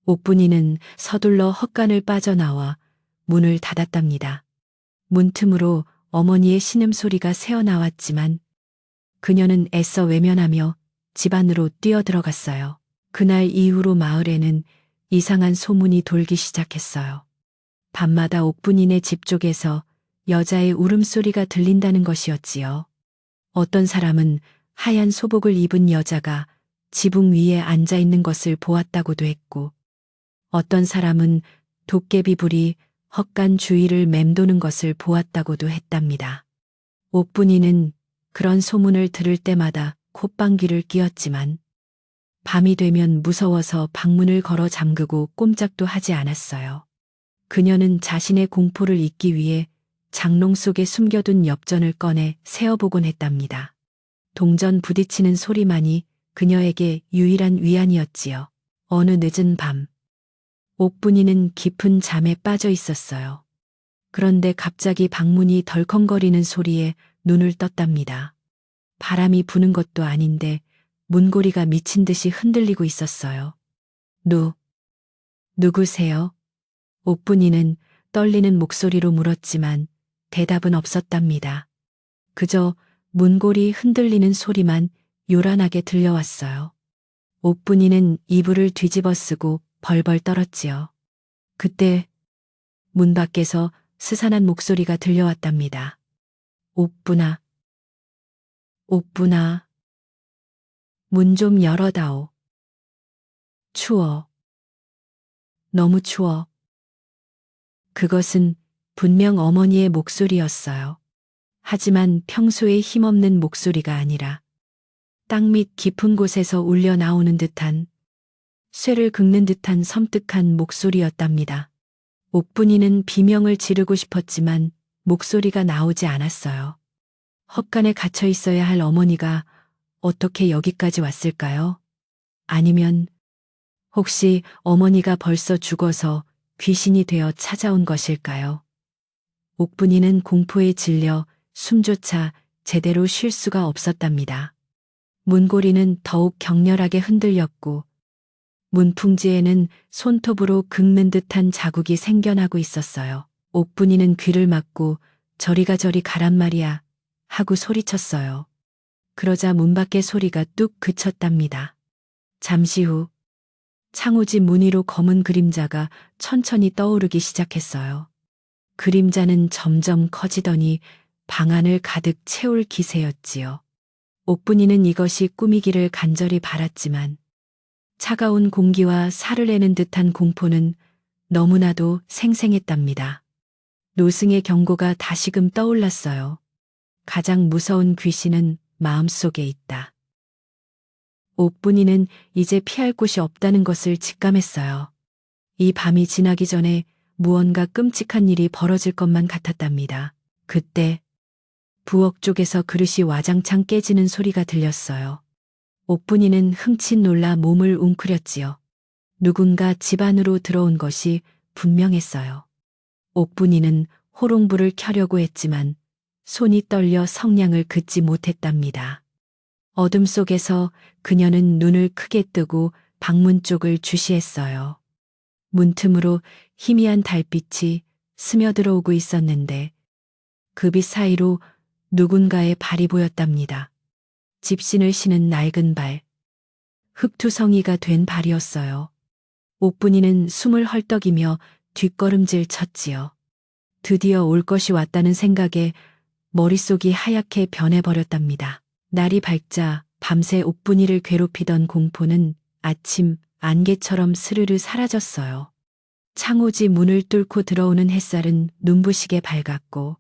옥분이는 서둘러 헛간을 빠져나와 문을 닫았답니다. 문틈으로 어머니의 신음소리가 새어나왔지만 그녀는 애써 외면하며 집 안으로 뛰어들어갔어요. 그날 이후로 마을에는 이상한 소문이 돌기 시작했어요. 밤마다 옥분이네 집 쪽에서 여자의 울음소리가 들린다는 것이었지요. 어떤 사람은 하얀 소복을 입은 여자가 지붕 위에 앉아 있는 것을 보았다고도 했고, 어떤 사람은 도깨비불이 헛간 주위를 맴도는 것을 보았다고도 했답니다. 옥분이는 그런 소문을 들을 때마다 콧방귀를 뀌었지만 밤이 되면 무서워서 방문을 걸어 잠그고 꼼짝도 하지 않았어요. 그녀는 자신의 공포를 잊기 위해 장롱 속에 숨겨둔 엽전을 꺼내 세어보곤 했답니다. 동전 부딪히는 소리만이 그녀에게 유일한 위안이었지요. 어느 늦은 밤, 옥분이는 깊은 잠에 빠져 있었어요. 그런데 갑자기 방문이 덜컹거리는 소리에 눈을 떴답니다. 바람이 부는 것도 아닌데 문고리가 미친 듯이 흔들리고 있었어요. 누구세요? 옥분이는 떨리는 목소리로 물었지만 대답은 없었답니다. 그저 문고리 흔들리는 소리만 요란하게 들려왔어요. 옥분이는 이불을 뒤집어 쓰고 벌벌 떨었지요. 그때 문 밖에서 스산한 목소리가 들려왔답니다. 옥분아, 옥분아, 문 좀 열어다오. 추워. 너무 추워. 그것은 분명 어머니의 목소리였어요. 하지만 평소에 힘없는 목소리가 아니라 땅 밑 깊은 곳에서 울려 나오는 듯한 쇠를 긁는 듯한 섬뜩한 목소리였답니다. 옥분이는 비명을 지르고 싶었지만 목소리가 나오지 않았어요. 헛간에 갇혀 있어야 할 어머니가 어떻게 여기까지 왔을까요? 아니면 혹시 어머니가 벌써 죽어서 귀신이 되어 찾아온 것일까요? 옥분이는 공포에 질려 숨조차 제대로 쉴 수가 없었답니다. 문고리는 더욱 격렬하게 흔들렸고 문풍지에는 손톱으로 긁는 듯한 자국이 생겨나고 있었어요. 옥분이는 귀를 막고 저리가 저리 가란 말이야 하고 소리쳤어요. 그러자 문 밖의 소리가 뚝 그쳤답니다. 잠시 후 창호지 문 위로 검은 그림자가 천천히 떠오르기 시작했어요. 그림자는 점점 커지더니 방 안을 가득 채울 기세였지요. 옥분이는 이것이 꿈이기를 간절히 바랐지만 차가운 공기와 살을 내는 듯한 공포는 너무나도 생생했답니다. 노승의 경고가 다시금 떠올랐어요. 가장 무서운 귀신은 마음속에 있다. 옥분이는 이제 피할 곳이 없다는 것을 직감했어요. 이 밤이 지나기 전에 무언가 끔찍한 일이 벌어질 것만 같았답니다. 그때 부엌 쪽에서 그릇이 와장창 깨지는 소리가 들렸어요. 옥분이는 흠칫 놀라 몸을 웅크렸지요. 누군가 집 안으로 들어온 것이 분명했어요. 옥분이는 호롱불을 켜려고 했지만 손이 떨려 성냥을 긋지 못했답니다. 어둠 속에서 그녀는 눈을 크게 뜨고 방문 쪽을 주시했어요. 문틈으로 희미한 달빛이 스며들어오고 있었는데 그 빛 사이로 누군가의 발이 보였답니다. 집신을 신은 낡은 발, 흙투성이가 된 발이었어요. 옥분이는 숨을 헐떡이며 뒷걸음질 쳤지요. 드디어 올 것이 왔다는 생각에 머릿속이 하얗게 변해버렸답니다. 날이 밝자 밤새 옥분이를 괴롭히던 공포는 아침 안개처럼 스르르 사라졌어요. 창호지 문을 뚫고 들어오는 햇살은 눈부시게 밝았고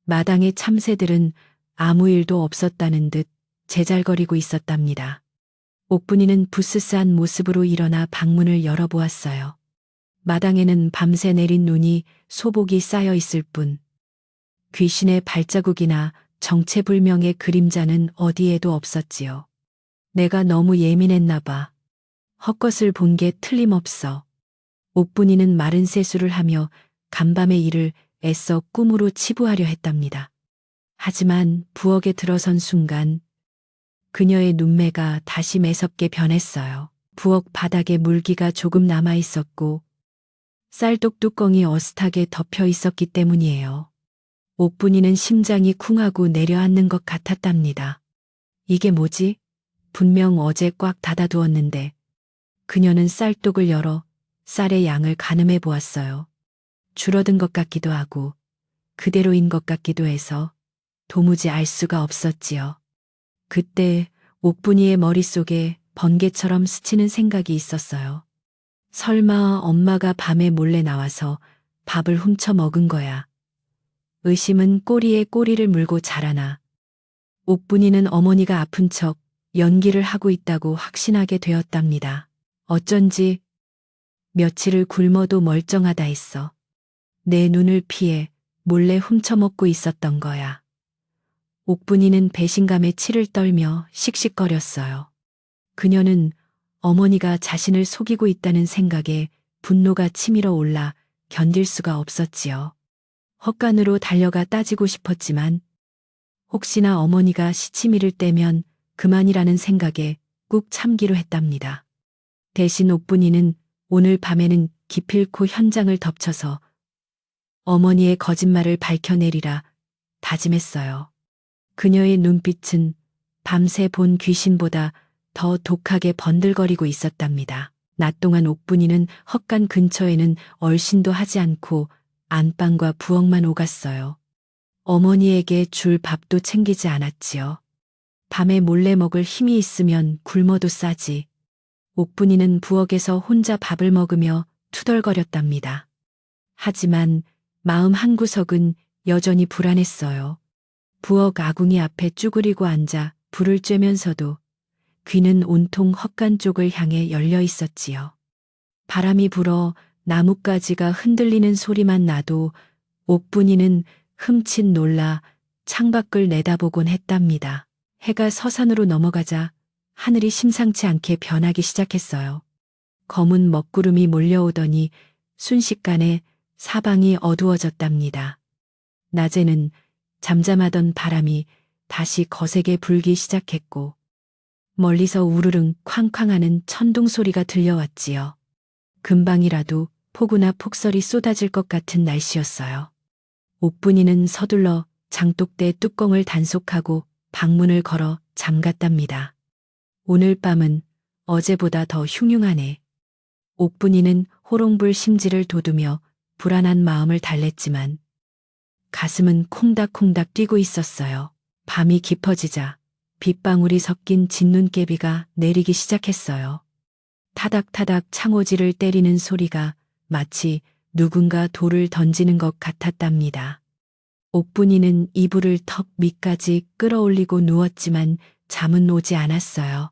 마당의 참새들은 아무 일도 없었다는 듯 제잘거리고 있었답니다. 옥분이는 부스스한 모습으로 일어나 방문을 열어보았어요. 마당에는 밤새 내린 눈이 소복이 쌓여 있을 뿐 귀신의 발자국이나 정체불명의 그림자는 어디에도 없었지요. 내가 너무 예민했나 봐. 헛것을 본 게 틀림없어. 옥분이는 마른 세수를 하며 간밤의 일을 애써 꿈으로 치부하려 했답니다. 하지만 부엌에 들어선 순간 그녀의 눈매가 다시 매섭게 변했어요. 부엌 바닥에 물기가 조금 남아 있었고 쌀독 뚜껑이 어슷하게 덮여 있었기 때문이에요. 옥분이는 심장이 쿵하고 내려앉는 것 같았답니다. 이게 뭐지? 분명 어제 꽉 닫아두었는데 그녀는 쌀독을 열어 쌀의 양을 가늠해 보았어요. 줄어든 것 같기도 하고 그대로인 것 같기도 해서 도무지 알 수가 없었지요. 그때 옥분이의 머릿속에 번개처럼 스치는 생각이 있었어요. 설마 엄마가 밤에 몰래 나와서 밥을 훔쳐 먹은 거야. 의심은 꼬리에 꼬리를 물고 자라나. 옥분이는 어머니가 아픈 척 연기를 하고 있다고 확신하게 되었답니다. 어쩐지 며칠을 굶어도 멀쩡하다 했어. 내 눈을 피해 몰래 훔쳐먹고 있었던 거야. 옥분이는 배신감에 치를 떨며 씩씩거렸어요. 그녀는 어머니가 자신을 속이고 있다는 생각에 분노가 치밀어 올라 견딜 수가 없었지요. 헛간으로 달려가 따지고 싶었지만 혹시나 어머니가 시치미를 떼면 그만이라는 생각에 꾹 참기로 했답니다. 대신 옥분이는 오늘 밤에는 기필코 현장을 덮쳐서 어머니의 거짓말을 밝혀내리라 다짐했어요. 그녀의 눈빛은 밤새 본 귀신보다 더 독하게 번들거리고 있었답니다. 낮 동안 옥분이는 헛간 근처에는 얼씬도 하지 않고 안방과 부엌만 오갔어요. 어머니에게 줄 밥도 챙기지 않았지요. 밤에 몰래 먹을 힘이 있으면 굶어도 싸지. 옥분이는 부엌에서 혼자 밥을 먹으며 투덜거렸답니다. 하지만 마음 한구석은 여전히 불안했어요. 부엌 아궁이 앞에 쭈그리고 앉아 불을 쬐면서도 귀는 온통 헛간 쪽을 향해 열려 있었지요. 바람이 불어 나뭇가지가 흔들리는 소리만 나도 옥분이는 흠칫 놀라 창밖을 내다보곤 했답니다. 해가 서산으로 넘어가자 하늘이 심상치 않게 변하기 시작했어요. 검은 먹구름이 몰려오더니 순식간에 사방이 어두워졌답니다. 낮에는 잠잠하던 바람이 다시 거세게 불기 시작했고 멀리서 우르릉 쾅쾅하는 천둥 소리가 들려왔지요. 금방이라도 폭우나 폭설이 쏟아질 것 같은 날씨였어요. 옥분이는 서둘러 장독대 뚜껑을 단속하고 방문을 걸어 잠갔답니다. 오늘 밤은 어제보다 더 흉흉하네. 옥분이는 호롱불 심지를 돋우며 불안한 마음을 달랬지만 가슴은 콩닥콩닥 뛰고 있었어요. 밤이 깊어지자 빗방울이 섞인 진눈깨비가 내리기 시작했어요. 타닥타닥 창호지를 때리는 소리가 마치 누군가 돌을 던지는 것 같았답니다. 옥분이는 이불을 턱 밑까지 끌어올리고 누웠지만 잠은 오지 않았어요.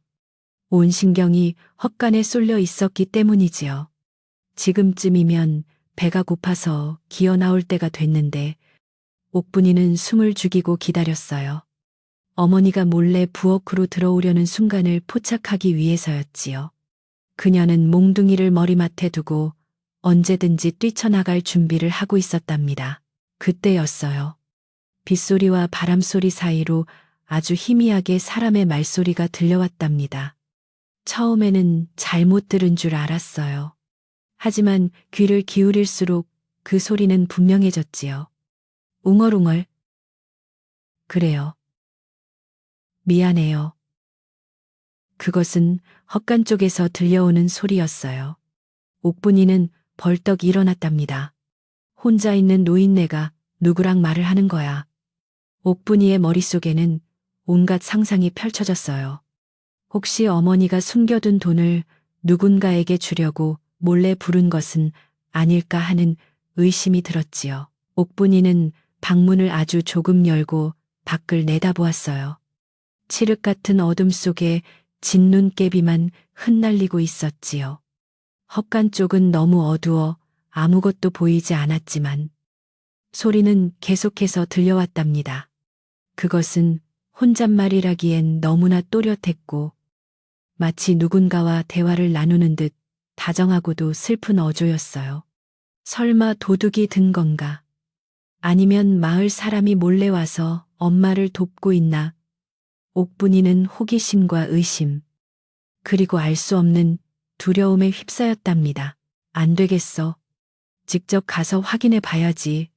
온 신경이 헛간에 쏠려 있었기 때문이지요. 지금쯤이면 배가 고파서 기어 나올 때가 됐는데 옥분이는 숨을 죽이고 기다렸어요. 어머니가 몰래 부엌으로 들어오려는 순간을 포착하기 위해서였지요. 그녀는 몽둥이를 머리맡에 두고 언제든지 뛰쳐나갈 준비를 하고 있었답니다. 그때였어요. 빗소리와 바람소리 사이로 아주 희미하게 사람의 말소리가 들려왔답니다. 처음에는 잘못 들은 줄 알았어요. 하지만 귀를 기울일수록 그 소리는 분명해졌지요. 웅얼웅얼. 그래요. 미안해요. 그것은 헛간 쪽에서 들려오는 소리였어요. 옥분이는 벌떡 일어났답니다. 혼자 있는 노인네가 누구랑 말을 하는 거야. 옥분이의 머릿속에는 온갖 상상이 펼쳐졌어요. 혹시 어머니가 숨겨둔 돈을 누군가에게 주려고 몰래 부른 것은 아닐까 하는 의심이 들었지요. 옥분이는 방문을 아주 조금 열고 밖을 내다보았어요. 칠흑 같은 어둠 속에 진눈깨비만 흩날리고 있었지요. 헛간 쪽은 너무 어두워 아무것도 보이지 않았지만 소리는 계속해서 들려왔답니다. 그것은 혼잣말이라기엔 너무나 또렷했고 마치 누군가와 대화를 나누는 듯 다정하고도 슬픈 어조였어요. 설마 도둑이 든 건가? 아니면 마을 사람이 몰래 와서 엄마를 돕고 있나? 옥분이는 호기심과 의심, 그리고 알 수 없는 두려움에 휩싸였답니다. 안 되겠어. 직접 가서 확인해 봐야지.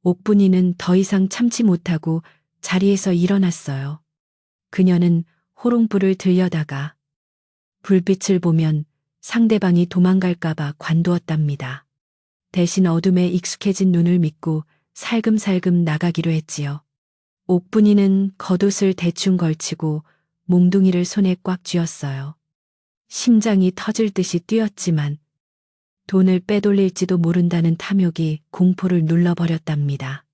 옥분이는 더 이상 참지 못하고 자리에서 일어났어요. 그녀는 호롱불을 들여다가 불빛을 보면 상대방이 도망갈까봐 관두었답니다. 대신 어둠에 익숙해진 눈을 믿고 살금살금 나가기로 했지요. 옥분이는 겉옷을 대충 걸치고 몽둥이를 손에 꽉 쥐었어요. 심장이 터질 듯이 뛰었지만 돈을 빼돌릴지도 모른다는 탐욕이 공포를 눌러버렸답니다.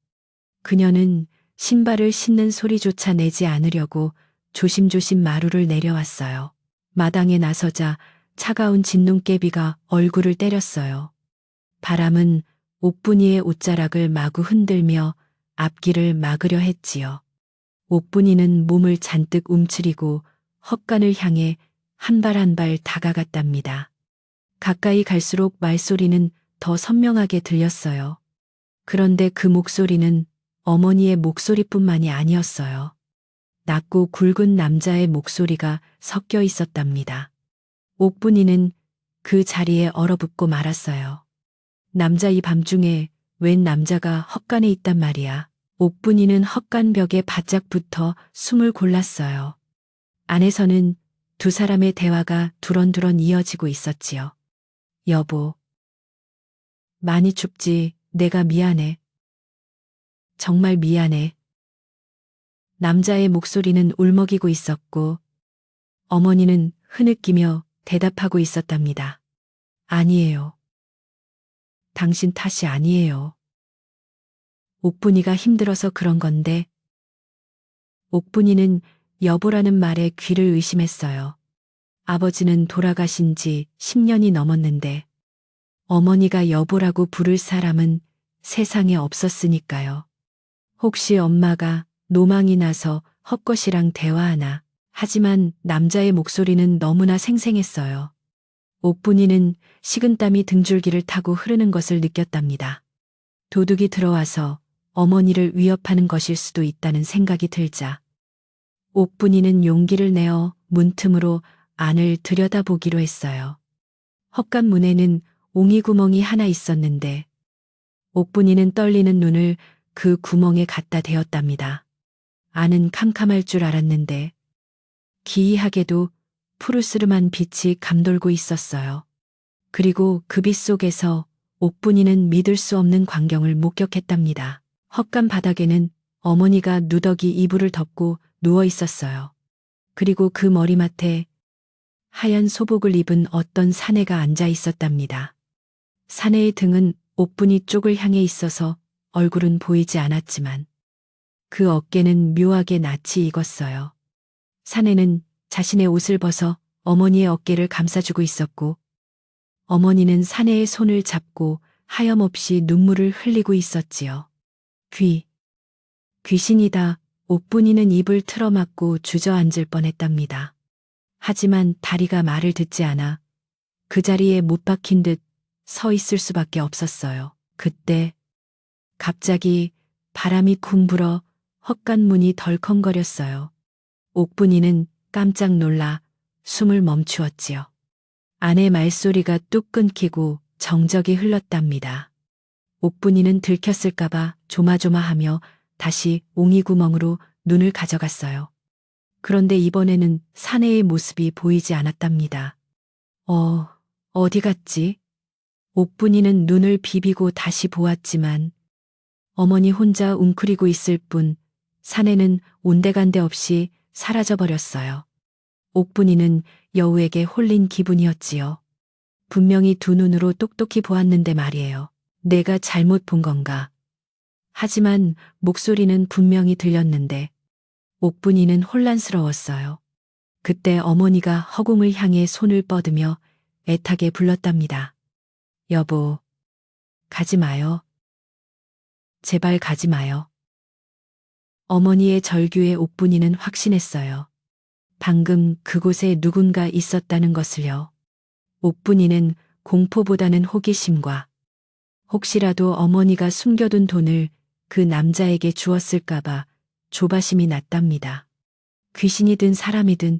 그녀는 신발을 신는 소리조차 내지 않으려고 조심조심 마루를 내려왔어요. 마당에 나서자 차가운 진눈깨비가 얼굴을 때렸어요. 바람은 옥분이의 옷자락을 마구 흔들며 앞길을 막으려 했지요. 옥분이는 몸을 잔뜩 움츠리고 헛간을 향해 한 발 한 발 다가갔답니다. 가까이 갈수록 말소리는 더 선명하게 들렸어요. 그런데 그 목소리는 어머니의 목소리뿐만이 아니었어요. 낮고 굵은 남자의 목소리가 섞여 있었답니다. 옥분이는 그 자리에 얼어붙고 말았어요. 남자 이 밤중에 웬 남자가 헛간에 있단 말이야. 옥분이는 헛간 벽에 바짝 붙어 숨을 골랐어요. 안에서는 두 사람의 대화가 두런두런 이어지고 있었지요. 여보. 많이 춥지. 내가 미안해. 정말 미안해. 남자의 목소리는 울먹이고 있었고 어머니는 흐느끼며 대답하고 있었답니다. 아니에요. 당신 탓이 아니에요. 옥분이가 힘들어서 그런 건데. 옥분이는 여보라는 말에 귀를 의심했어요. 아버지는 돌아가신 지 10년이 넘었는데 어머니가 여보라고 부를 사람은 세상에 없었으니까요. 혹시 엄마가 노망이 나서 헛것이랑 대화하나. 하지만 남자의 목소리는 너무나 생생했어요. 옥분이는 식은땀이 등줄기를 타고 흐르는 것을 느꼈답니다. 도둑이 들어와서 어머니를 위협하는 것일 수도 있다는 생각이 들자 옥분이는 용기를 내어 문틈으로 안을 들여다보기로 했어요. 헛간문에는 옹이구멍이 하나 있었는데 옥분이는 떨리는 눈을 그 구멍에 갖다 대었답니다. 안은 캄캄할 줄 알았는데 기이하게도 푸르스름한 빛이 감돌고 있었어요. 그리고 그 빛 속에서 옥분이는 믿을 수 없는 광경을 목격했답니다. 헛간 바닥에는 어머니가 누더기 이불을 덮고 누워 있었어요. 그리고 그 머리맡에 하얀 소복을 입은 어떤 사내가 앉아 있었답니다. 사내의 등은 옥분이 쪽을 향해 있어서 얼굴은 보이지 않았지만 그 어깨는 묘하게 낯이 익었어요. 사내는 자신의 옷을 벗어 어머니의 어깨를 감싸주고 있었고 어머니는 사내의 손을 잡고 하염없이 눈물을 흘리고 있었지요. 귀신이다. 옥분이는 입을 틀어막고 주저앉을 뻔했답니다. 하지만 다리가 말을 듣지 않아 그 자리에 못 박힌 듯 서 있을 수밖에 없었어요. 그때 갑자기 바람이 쿵 불어 헛간문이 덜컹거렸어요. 옥분이는 깜짝 놀라 숨을 멈추었지요. 아내 말소리가 뚝 끊기고 정적이 흘렀답니다. 옥분이는 들켰을까봐 조마조마하며 다시 옹이구멍으로 눈을 가져갔어요. 그런데 이번에는 사내의 모습이 보이지 않았답니다. 어디 갔지? 옥분이는 눈을 비비고 다시 보았지만 어머니 혼자 웅크리고 있을 뿐 사내는 온데간데 없이 사라져버렸어요. 옥분이는 여우에게 홀린 기분이었지요. 분명히 두 눈으로 똑똑히 보았는데 말이에요. 내가 잘못 본 건가? 하지만 목소리는 분명히 들렸는데 옥분이는 혼란스러웠어요. 그때 어머니가 허공을 향해 손을 뻗으며 애타게 불렀답니다. 여보, 가지 마요. 제발 가지 마요. 어머니의 절규에 옥분이는 확신했어요. 방금 그곳에 누군가 있었다는 것을요. 옥분이는 공포보다는 호기심과 혹시라도 어머니가 숨겨둔 돈을 그 남자에게 주었을까봐 조바심이 났답니다. 귀신이든 사람이든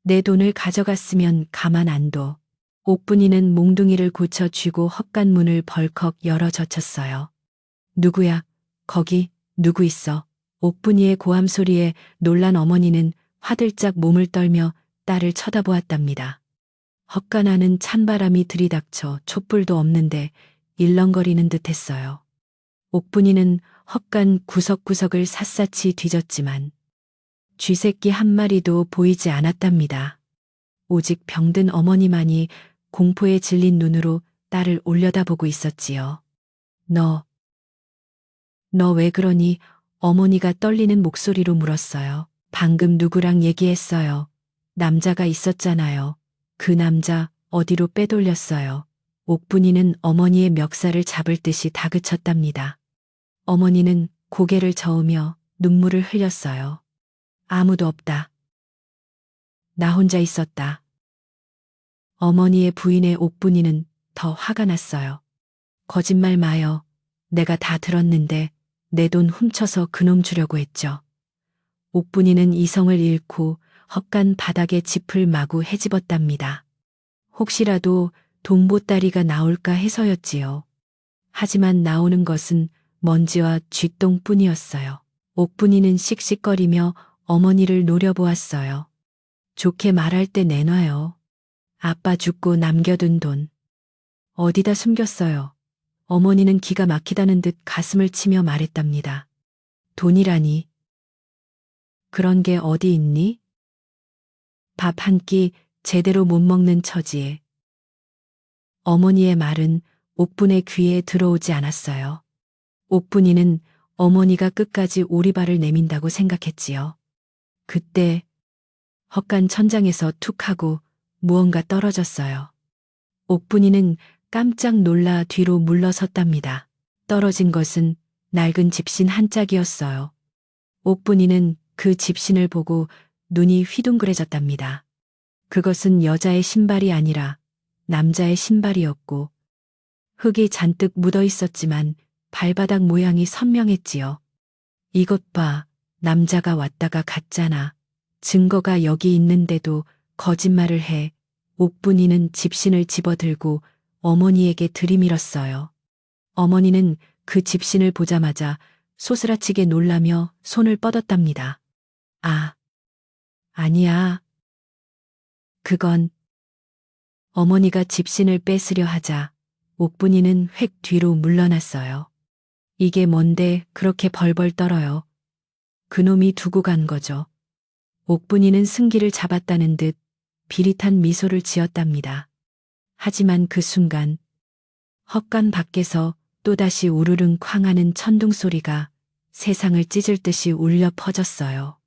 내 돈을 가져갔으면 가만 안 둬. 옥분이는 몽둥이를 고쳐 쥐고 헛간문을 벌컥 열어 젖혔어요. 누구야? 거기 누구 있어? 옥분이의 고함 소리에 놀란 어머니는 화들짝 몸을 떨며 딸을 쳐다보았답니다. 헛간 안은 찬바람이 들이닥쳐 촛불도 없는데 일렁거리는 듯했어요. 옥분이는 헛간 구석구석을 샅샅이 뒤졌지만 쥐새끼 한 마리도 보이지 않았답니다. 오직 병든 어머니만이 공포에 질린 눈으로 딸을 올려다보고 있었지요. 너 왜 그러니? 어머니가 떨리는 목소리로 물었어요. 방금 누구랑 얘기했어요. 남자가 있었잖아요. 그 남자 어디로 빼돌렸어요. 옥분이는 어머니의 멱살을 잡을 듯이 다그쳤답니다. 어머니는 고개를 저으며 눈물을 흘렸어요. 아무도 없다. 나 혼자 있었다. 어머니의 부인의 옥분이는 더 화가 났어요. 거짓말 마요. 내가 다 들었는데 내 돈 훔쳐서 그놈 주려고 했죠. 옥분이는 이성을 잃고 헛간 바닥에 짚을 마구 헤집었답니다. 혹시라도 돈보따리가 나올까 해서였지요. 하지만 나오는 것은 먼지와 쥐똥뿐이었어요. 옥분이는 씩씩거리며 어머니를 노려보았어요. 좋게 말할 때 내놔요. 아빠 죽고 남겨둔 돈. 어디다 숨겼어요? 어머니는 기가 막히다는 듯 가슴을 치며 말했답니다. 돈이라니. 그런 게 어디 있니? 밥 한 끼 제대로 못 먹는 처지에. 어머니의 말은 옥분의 귀에 들어오지 않았어요. 옥분이는 어머니가 끝까지 오리발을 내민다고 생각했지요. 그때 헛간 천장에서 툭 하고 무언가 떨어졌어요. 옥분이는 깜짝 놀라 뒤로 물러섰답니다. 떨어진 것은 낡은 집신 한 짝이었어요. 옥분이는 그 집신을 보고 눈이 휘둥그레졌답니다. 그것은 여자의 신발이 아니라 남자의 신발이었고 흙이 잔뜩 묻어 있었지만 발바닥 모양이 선명했지요. 이것 봐, 남자가 왔다가 갔잖아. 증거가 여기 있는데도 거짓말을 해. 옥분이는 집신을 집어들고 어머니에게 들이밀었어요. 어머니는 그 집신을 보자마자 소스라치게 놀라며 손을 뻗었답니다. 아, 아니야. 그건 어머니가 집신을 뺏으려 하자 옥분이는 획 뒤로 물러났어요. 이게 뭔데 그렇게 벌벌 떨어요. 그놈이 두고 간 거죠. 옥분이는 승기를 잡았다는 듯 비릿한 미소를 지었답니다. 하지만 그 순간 헛간 밖에서 또다시 우르릉 쾅하는 천둥 소리가 세상을 찢을 듯이 울려 퍼졌어요.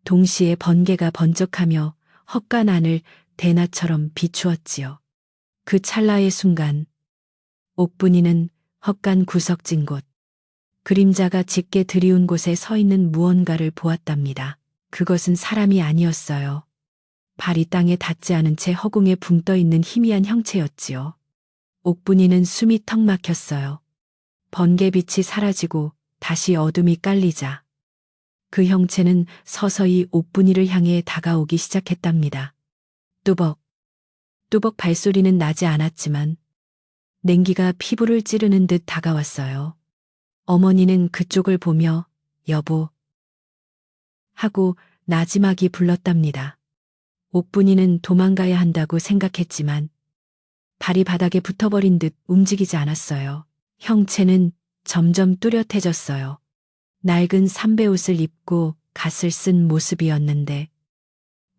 동시에 번개가 번쩍하며 헛간 안을 대낮처럼 비추었지요. 그 찰나의 순간 옥분이는 헛간 구석진 곳, 그림자가 짙게 드리운 곳에 서 있는 무언가를 보았답니다. 그것은 사람이 아니었어요. 발이 땅에 닿지 않은 채 허공에 붕 떠 있는 희미한 형체였지요. 옥분이는 숨이 턱 막혔어요. 번개빛이 사라지고 다시 어둠이 깔리자 그 형체는 서서히 옥분이를 향해 다가오기 시작했답니다. 뚜벅, 뚜벅 발소리는 나지 않았지만 냉기가 피부를 찌르는 듯 다가왔어요. 어머니는 그쪽을 보며 여보 하고 나지막이 불렀답니다. 옥분이는 도망가야 한다고 생각했지만 발이 바닥에 붙어버린 듯 움직이지 않았어요. 형체는 점점 뚜렷해졌어요. 낡은 삼배옷을 입고 갓을 쓴 모습이었는데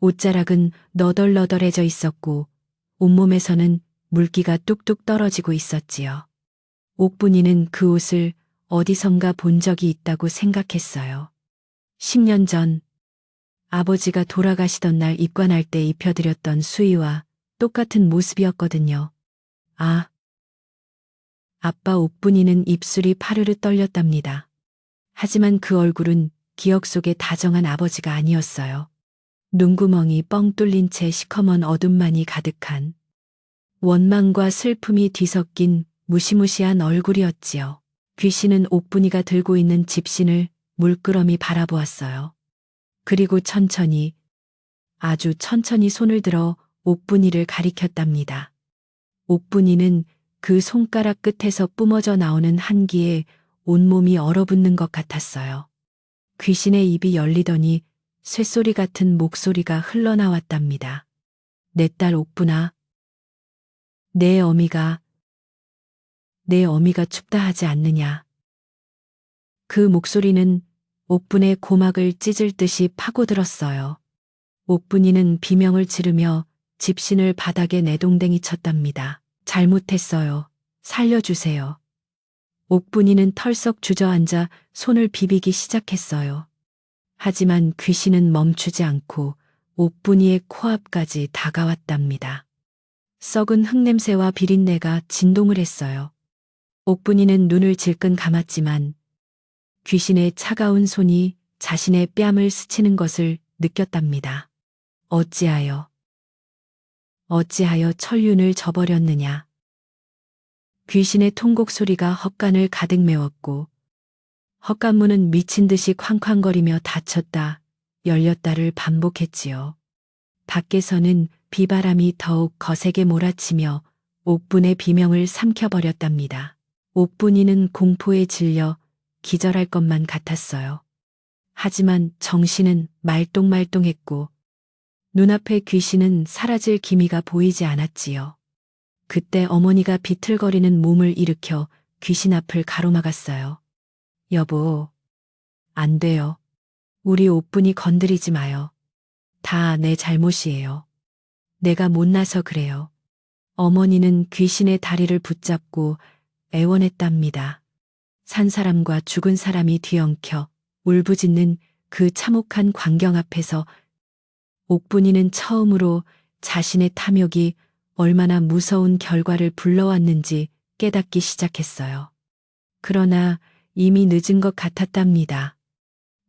옷자락은 너덜너덜해져 있었고 온몸에서는 물기가 뚝뚝 떨어지고 있었지요. 옥분이는 그 옷을 어디선가 본 적이 있다고 생각했어요. 10년 전 아버지가 돌아가시던 날 입관할 때 입혀드렸던 수의와 똑같은 모습이었거든요. 아, 아빠. 옥분이는 입술이 파르르 떨렸답니다. 하지만 그 얼굴은 기억 속의 다정한 아버지가 아니었어요. 눈구멍이 뻥 뚫린 채 시커먼 어둠만이 가득한 원망과 슬픔이 뒤섞인 무시무시한 얼굴이었지요. 귀신은 옥분이가 들고 있는 집신을 물끄러미 바라보았어요. 그리고 천천히, 아주 천천히 손을 들어 옥분이를 가리켰답니다. 옥분이는 그 손가락 끝에서 뿜어져 나오는 한기에 온몸이 얼어붙는 것 같았어요. 귀신의 입이 열리더니 쇳소리 같은 목소리가 흘러나왔답니다. 내 딸 옥분아, 내 어미가 춥다 하지 않느냐. 그 목소리는 옥분의 고막을 찢을 듯이 파고들었어요. 옥분이는 비명을 지르며 집신을 바닥에 내동댕이 쳤답니다. 잘못했어요. 살려주세요. 옥분이는 털썩 주저앉아 손을 비비기 시작했어요. 하지만 귀신은 멈추지 않고 옥분이의 코앞까지 다가왔답니다. 썩은 흙냄새와 비린내가 진동을 했어요. 옥분이는 눈을 질끈 감았지만 귀신의 차가운 손이 자신의 뺨을 스치는 것을 느꼈답니다. 어찌하여 천륜을 저버렸느냐. 귀신의 통곡 소리가 헛간을 가득 메웠고 헛간문은 미친 듯이 쾅쾅거리며 닫혔다 열렸다를 반복했지요. 밖에서는 비바람이 더욱 거세게 몰아치며 옥분의 비명을 삼켜버렸답니다. 옥분이는 공포에 질려 기절할 것만 같았어요. 하지만 정신은 말똥말똥했고 눈앞의 귀신은 사라질 기미가 보이지 않았지요. 그때 어머니가 비틀거리는 몸을 일으켜 귀신 앞을 가로막았어요. 여보, 안 돼요. 우리 옥분이 건드리지 마요. 다 내 잘못이에요. 내가 못나서 그래요. 어머니는 귀신의 다리를 붙잡고 애원했답니다. 산 사람과 죽은 사람이 뒤엉켜 울부짖는 그 참혹한 광경 앞에서 옥분이는 처음으로 자신의 탐욕이 얼마나 무서운 결과를 불러왔는지 깨닫기 시작했어요. 그러나 이미 늦은 것 같았답니다.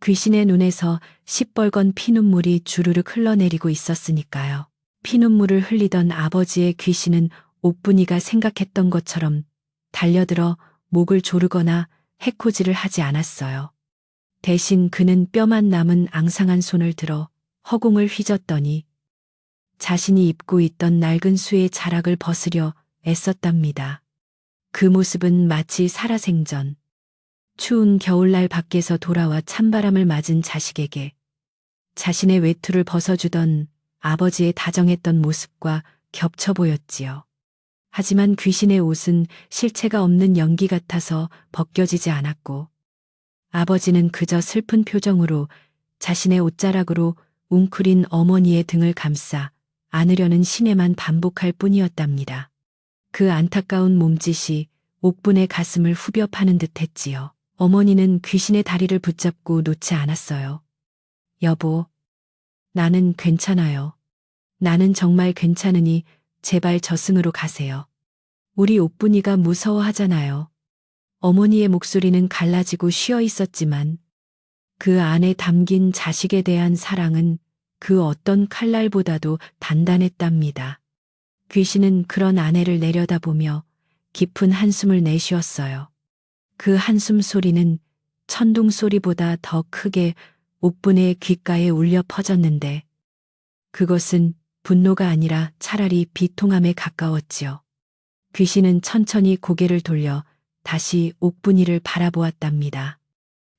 귀신의 눈에서 시뻘건 피눈물이 주르륵 흘러내리고 있었으니까요. 피눈물을 흘리던 아버지의 귀신은 옥분이가 생각했던 것처럼 달려들어 목을 조르거나 해코지를 하지 않았어요. 대신 그는 뼈만 남은 앙상한 손을 들어 허공을 휘젓더니 자신이 입고 있던 낡은 수의 자락을 벗으려 애썼답니다. 그 모습은 마치 살아생전 추운 겨울날 밖에서 돌아와 찬바람을 맞은 자식에게 자신의 외투를 벗어주던 아버지의 다정했던 모습과 겹쳐 보였지요. 하지만 귀신의 옷은 실체가 없는 연기 같아서 벗겨지지 않았고 아버지는 그저 슬픈 표정으로 자신의 옷자락으로 웅크린 어머니의 등을 감싸 안으려는 신에만 반복할 뿐이었답니다. 그 안타까운 몸짓이 옥분의 가슴을 후벼 파는 듯 했지요. 어머니는 귀신의 다리를 붙잡고 놓지 않았어요. 여보, 나는 괜찮아요. 나는 정말 괜찮으니 제발 저승으로 가세요. 우리 옥분이가 무서워하잖아요. 어머니의 목소리는 갈라지고 쉬어 있었지만 그 안에 담긴 자식에 대한 사랑은 그 어떤 칼날보다도 단단했답니다. 귀신은 그런 아내를 내려다보며 깊은 한숨을 내쉬었어요. 그 한숨 소리는 천둥 소리보다 더 크게 옥분의 귓가에 울려 퍼졌는데 그것은 분노가 아니라 차라리 비통함에 가까웠지요. 귀신은 천천히 고개를 돌려 다시 옥분이를 바라보았답니다.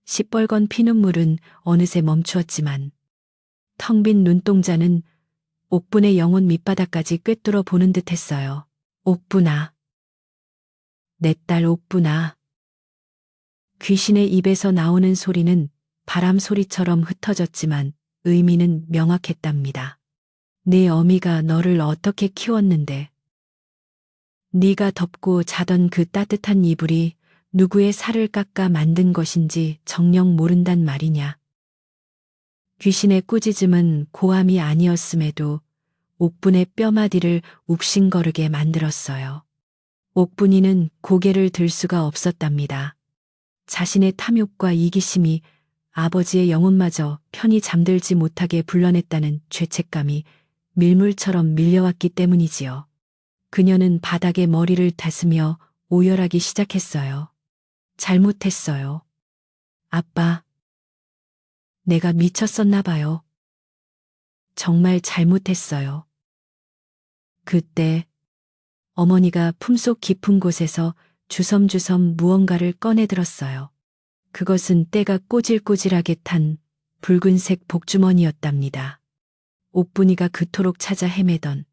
시뻘건 피눈물은 어느새 멈추었지만 텅 빈 눈동자는 옥분의 영혼 밑바닥까지 꿰뚫어 보는 듯 했어요. 옥분아. 내 딸 옥분아. 귀신의 입에서 나오는 소리는 바람 소리처럼 흩어졌지만 의미는 명확했답니다. 네 어미가 너를 어떻게 키웠는데 네가 덮고 자던 그 따뜻한 이불이 누구의 살을 깎아 만든 것인지 정녕 모른단 말이냐. 귀신의 꾸짖음은 고함이 아니었음에도 옥분의 뼈마디를 욱신거리게 만들었어요. 옥분이는 고개를 들 수가 없었답니다. 자신의 탐욕과 이기심이 아버지의 영혼마저 편히 잠들지 못하게 불러냈다는 죄책감이 밀물처럼 밀려왔기 때문이지요. 그녀는 바닥에 머리를 다스며 오열하기 시작했어요. 잘못했어요. 아빠. 내가 미쳤었나 봐요. 정말 잘못했어요. 그때 어머니가 품속 깊은 곳에서 주섬주섬 무언가를 꺼내 들었어요. 그것은 때가 꼬질꼬질하게 탄 붉은색 복주머니였답니다. 옥분이가 그토록 찾아 헤매던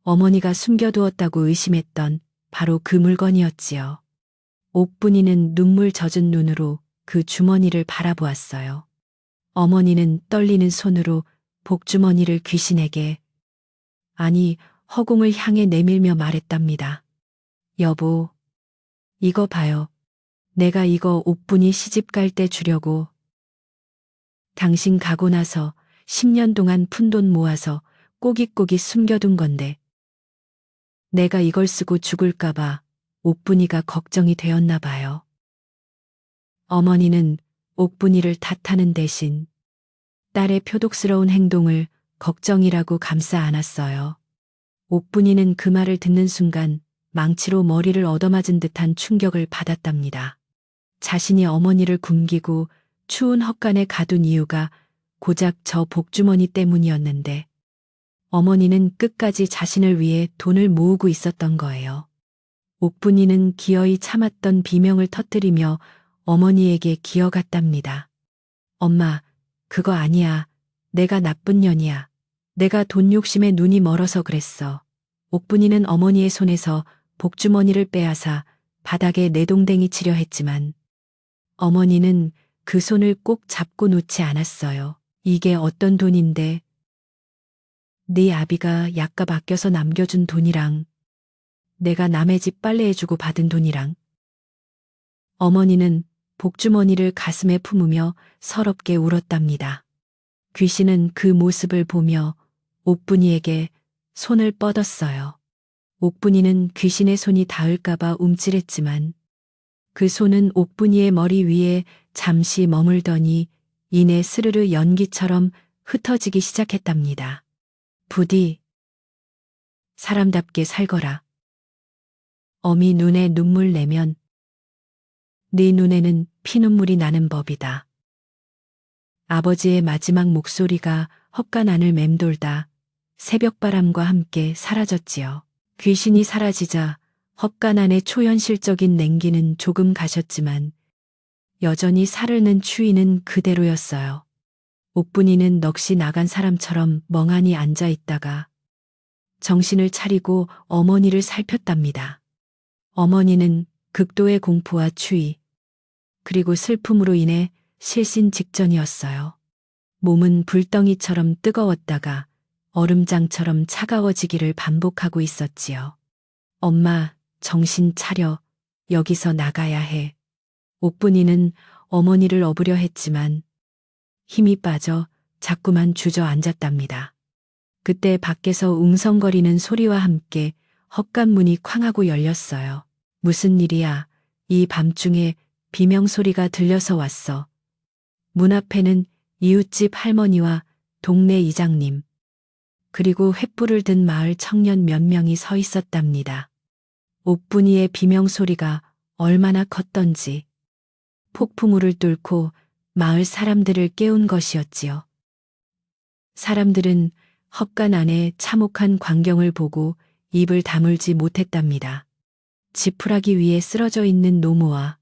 어머니가 숨겨두었다고 의심했던 바로 그 물건이었지요. 옥분이는 눈물 젖은 눈으로 그 주머니를 바라보았어요. 어머니는 떨리는 손으로 복주머니를 귀신에게, 아니 허공을 향해 내밀며 말했답니다. 여보, 이거 봐요. 내가 이거 옥분이 시집 갈 때 주려고. 당신 가고 나서 10년 동안 푼돈 모아서 꼬깃꼬깃 숨겨둔 건데 내가 이걸 쓰고 죽을까봐 옥분이가 걱정이 되었나 봐요. 어머니는 옥분이를 탓하는 대신 딸의 표독스러운 행동을 걱정이라고 감싸 안았어요. 옥분이는 그 말을 듣는 순간 망치로 머리를 얻어맞은 듯한 충격을 받았답니다. 자신이 어머니를 굶기고 추운 헛간에 가둔 이유가 고작 저 복주머니 때문이었는데 어머니는 끝까지 자신을 위해 돈을 모으고 있었던 거예요. 옥분이는 기어이 참았던 비명을 터뜨리며 어머니에게 기어갔답니다. 엄마, 그거 아니야. 내가 나쁜 년이야. 내가 돈 욕심에 눈이 멀어서 그랬어. 옥분이는 어머니의 손에서 복주머니를 빼앗아 바닥에 내동댕이 치려 했지만 어머니는 그 손을 꼭 잡고 놓지 않았어요. 이게 어떤 돈인데? 네 아비가 약값 아껴서 남겨준 돈이랑 내가 남의 집 빨래해주고 받은 돈이랑. 어머니는 복주머니를 가슴에 품으며 서럽게 울었답니다. 귀신은 그 모습을 보며 옥분이에게 손을 뻗었어요. 옥분이는 귀신의 손이 닿을까봐 움찔했지만 그 손은 옥분이의 머리 위에 잠시 머물더니 이내 스르르 연기처럼 흩어지기 시작했답니다. 부디 사람답게 살거라. 어미 눈에 눈물 내면 네 눈에는 피눈물이 나는 법이다. 아버지의 마지막 목소리가 헛간 안을 맴돌다 새벽바람과 함께 사라졌지요. 귀신이 사라지자 헛간 안의 초현실적인 냉기는 조금 가셨지만 여전히 살을 는 추위는 그대로였어요. 옥분이는 넋이 나간 사람처럼 멍하니 앉아 있다가 정신을 차리고 어머니를 살폈답니다. 어머니는 극도의 공포와 추위, 그리고 슬픔으로 인해 실신 직전이었어요. 몸은 불덩이처럼 뜨거웠다가 얼음장처럼 차가워지기를 반복하고 있었지요. 엄마, 정신 차려. 여기서 나가야 해. 옥분이는 어머니를 업으려 했지만 힘이 빠져 자꾸만 주저앉았답니다. 그때 밖에서 웅성거리는 소리와 함께 헛간문이 쾅 하고 열렸어요. 무슨 일이야? 이 밤중에 비명소리가 들려서 왔어. 문 앞에는 이웃집 할머니와 동네 이장님, 그리고 횃불을 든 마을 청년 몇 명이 서 있었답니다. 옥분이의 비명소리가 얼마나 컸던지 폭풍우를 뚫고 마을 사람들을 깨운 것이었지요. 사람들은 헛간 안에 참혹한 광경을 보고 입을 다물지 못했답니다. 지푸라기 위에 쓰러져 있는 노모와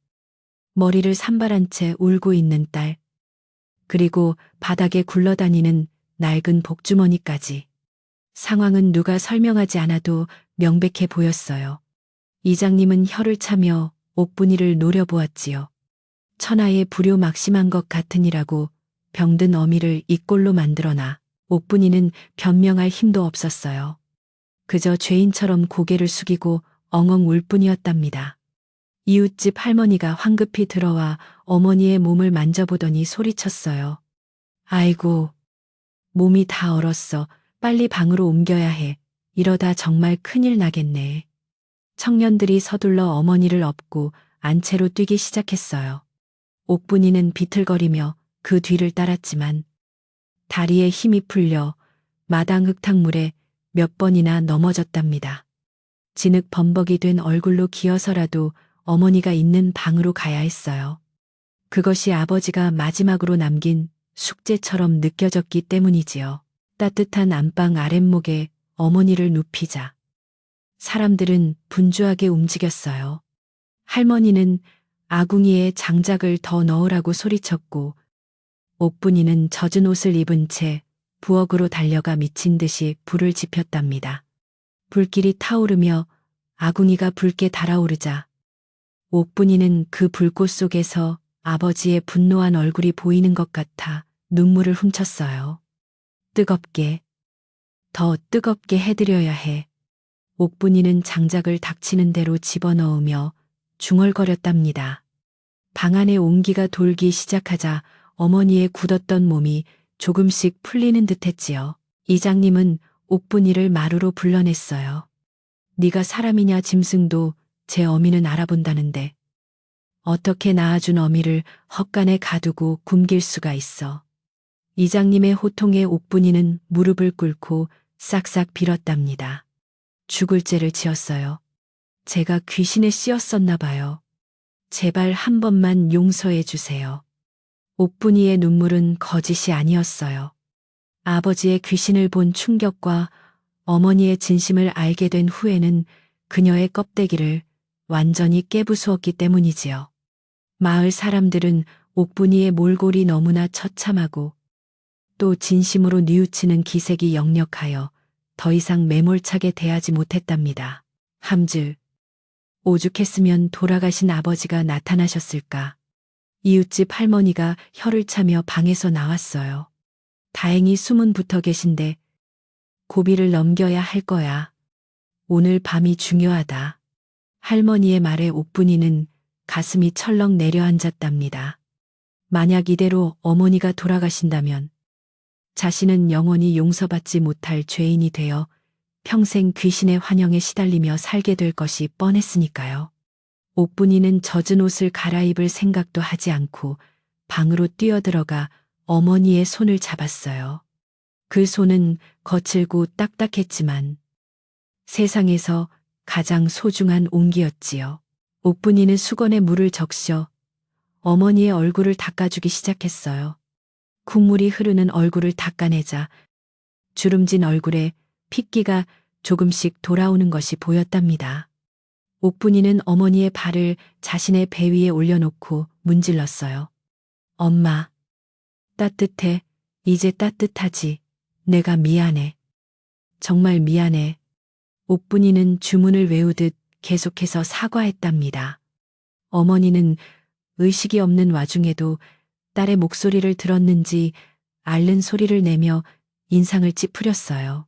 머리를 산발한 채 울고 있는 딸, 그리고 바닥에 굴러다니는 낡은 복주머니까지. 상황은 누가 설명하지 않아도 명백해 보였어요. 이장님은 혀를 차며 옥분이를 노려보았지요. 천하의 불효막심한 것 같으니라고 병든 어미를 이 꼴로 만들어놔. 옥분이는 변명할 힘도 없었어요. 그저 죄인처럼 고개를 숙이고 엉엉 울 뿐이었답니다. 이웃집 할머니가 황급히 들어와 어머니의 몸을 만져보더니 소리쳤어요. 아이고, 몸이 다 얼었어. 빨리 방으로 옮겨야 해. 이러다 정말 큰일 나겠네. 청년들이 서둘러 어머니를 업고 안채로 뛰기 시작했어요. 옥분이는 비틀거리며 그 뒤를 따랐지만 다리에 힘이 풀려 마당 흙탕물에 몇 번이나 넘어졌답니다. 진흙 범벅이 된 얼굴로 기어서라도 어머니가 있는 방으로 가야 했어요. 그것이 아버지가 마지막으로 남긴 숙제처럼 느껴졌기 때문이지요. 따뜻한 안방 아랫목에 어머니를 눕히자 사람들은 분주하게 움직였어요. 할머니는 아궁이에 장작을 더 넣으라고 소리쳤고 옥분이는 젖은 옷을 입은 채 부엌으로 달려가 미친 듯이 불을 지폈답니다. 불길이 타오르며 아궁이가 붉게 달아오르자 옥분이는 그 불꽃 속에서 아버지의 분노한 얼굴이 보이는 것 같아 눈물을 훔쳤어요. 뜨겁게, 더 뜨겁게 해드려야 해. 옥분이는 장작을 닥치는 대로 집어넣으며 중얼거렸답니다. 방 안에 온기가 돌기 시작하자 어머니의 굳었던 몸이 조금씩 풀리는 듯했지요. 이장님은 옥분이를 마루로 불러냈어요. 네가 사람이냐 짐승도 제 어미는 알아본다는데 어떻게 낳아준 어미를 헛간에 가두고 굶길 수가 있어. 이장님의 호통에 옥분이는 무릎을 꿇고 싹싹 빌었답니다. 죽을 죄를 지었어요. 제가 귀신에 씌었었나 봐요. 제발 한 번만 용서해 주세요. 옥분이의 눈물은 거짓이 아니었어요. 아버지의 귀신을 본 충격과 어머니의 진심을 알게 된 후에는 그녀의 껍데기를 완전히 깨부수었기 때문이지요. 마을 사람들은 옥분이의 몰골이 너무나 처참하고 또 진심으로 뉘우치는 기색이 역력하여 더 이상 매몰차게 대하지 못했답니다. 함즈, 오죽했으면 돌아가신 아버지가 나타나셨을까. 이웃집 할머니가 혀를 차며 방에서 나왔어요. 다행히 숨은 붙어 계신데 고비를 넘겨야 할 거야. 오늘 밤이 중요하다. 할머니의 말에 옥분이는 가슴이 철렁 내려앉았답니다. 만약 이대로 어머니가 돌아가신다면 자신은 영원히 용서받지 못할 죄인이 되어 평생 귀신의 환영에 시달리며 살게 될 것이 뻔했으니까요. 옥분이는 젖은 옷을 갈아입을 생각도 하지 않고 방으로 뛰어들어가 어머니의 손을 잡았어요. 그 손은 거칠고 딱딱했지만 세상에서 가장 소중한 온기였지요. 옥분이는 수건에 물을 적셔 어머니의 얼굴을 닦아주기 시작했어요. 콧물이 흐르는 얼굴을 닦아내자 주름진 얼굴에 핏기가 조금씩 돌아오는 것이 보였답니다. 옥분이는 어머니의 발을 자신의 배 위에 올려놓고 문질렀어요. 엄마, 따뜻해. 이제 따뜻하지. 내가 미안해. 정말 미안해. 옥분이는 주문을 외우듯 계속해서 사과했답니다. 어머니는 의식이 없는 와중에도 딸의 목소리를 들었는지 앓는 소리를 내며 인상을 찌푸렸어요.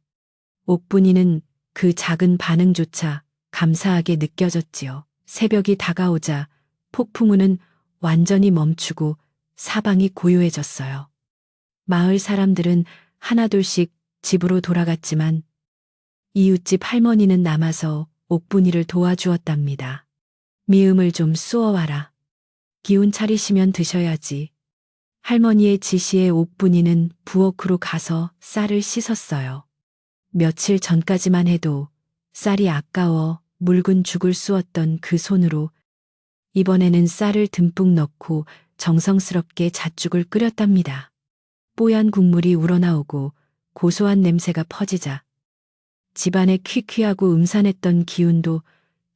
옥분이는 그 작은 반응조차 감사하게 느껴졌지요. 새벽이 다가오자 폭풍우는 완전히 멈추고 사방이 고요해졌어요. 마을 사람들은 하나둘씩 집으로 돌아갔지만 이웃집 할머니는 남아서 옥분이를 도와주었답니다. 미음을 좀 쑤어와라. 기운 차리시면 드셔야지. 할머니의 지시에 옥분이는 부엌으로 가서 쌀을 씻었어요. 며칠 전까지만 해도 쌀이 아까워 묽은 죽을 쑤었던 그 손으로 이번에는 쌀을 듬뿍 넣고 정성스럽게 잣죽을 끓였답니다. 뽀얀 국물이 우러나오고 고소한 냄새가 퍼지자 집안에 퀴퀴하고 음산했던 기운도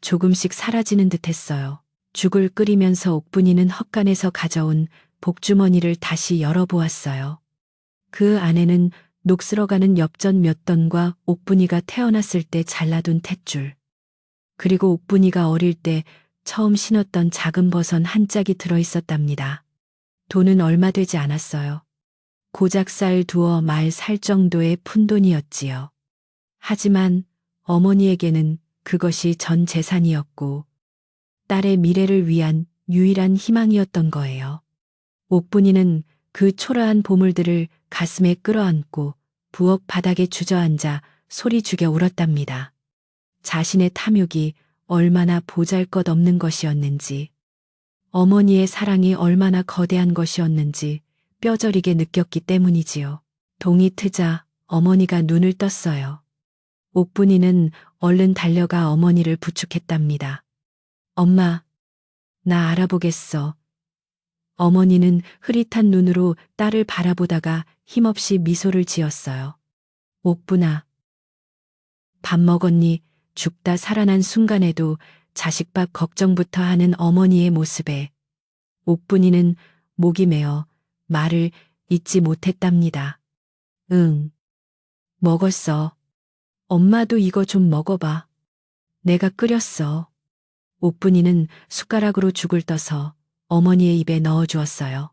조금씩 사라지는 듯했어요. 죽을 끓이면서 옥분이는 헛간에서 가져온 복주머니를 다시 열어보았어요. 그 안에는 녹슬어가는 엽전 몇 don과 옥분이가 태어났을 때 잘라둔 탯줄, 그리고 옥분이가 어릴 때 처음 신었던 작은 버선 한 짝이 들어있었답니다. 돈은 얼마 되지 않았어요. 고작 쌀 두어 말 살 정도의 푼돈이었지요. 하지만 어머니에게는 그것이 전 재산이었고 딸의 미래를 위한 유일한 희망이었던 거예요. 옥분이는 그 초라한 보물들을 가슴에 끌어안고 부엌 바닥에 주저앉아 소리 죽여 울었답니다. 자신의 탐욕이 얼마나 보잘것없는 것이었는지, 어머니의 사랑이 얼마나 거대한 것이었는지 뼈저리게 느꼈기 때문이지요. 동이 트자 어머니가 눈을 떴어요. 옥분이는 얼른 달려가 어머니를 부축했답니다. 엄마, 나 알아보겠어. 어머니는 흐릿한 눈으로 딸을 바라보다가 힘없이 미소를 지었어요. 옥분아, 밥 먹었니? 죽다 살아난 순간에도 자식밥 걱정부터 하는 어머니의 모습에 옥분이는 목이 메어 말을 잇지 못했답니다. 응, 먹었어. 엄마도 이거 좀 먹어봐. 내가 끓였어. 옥분이는 숟가락으로 죽을 떠서 어머니의 입에 넣어주었어요.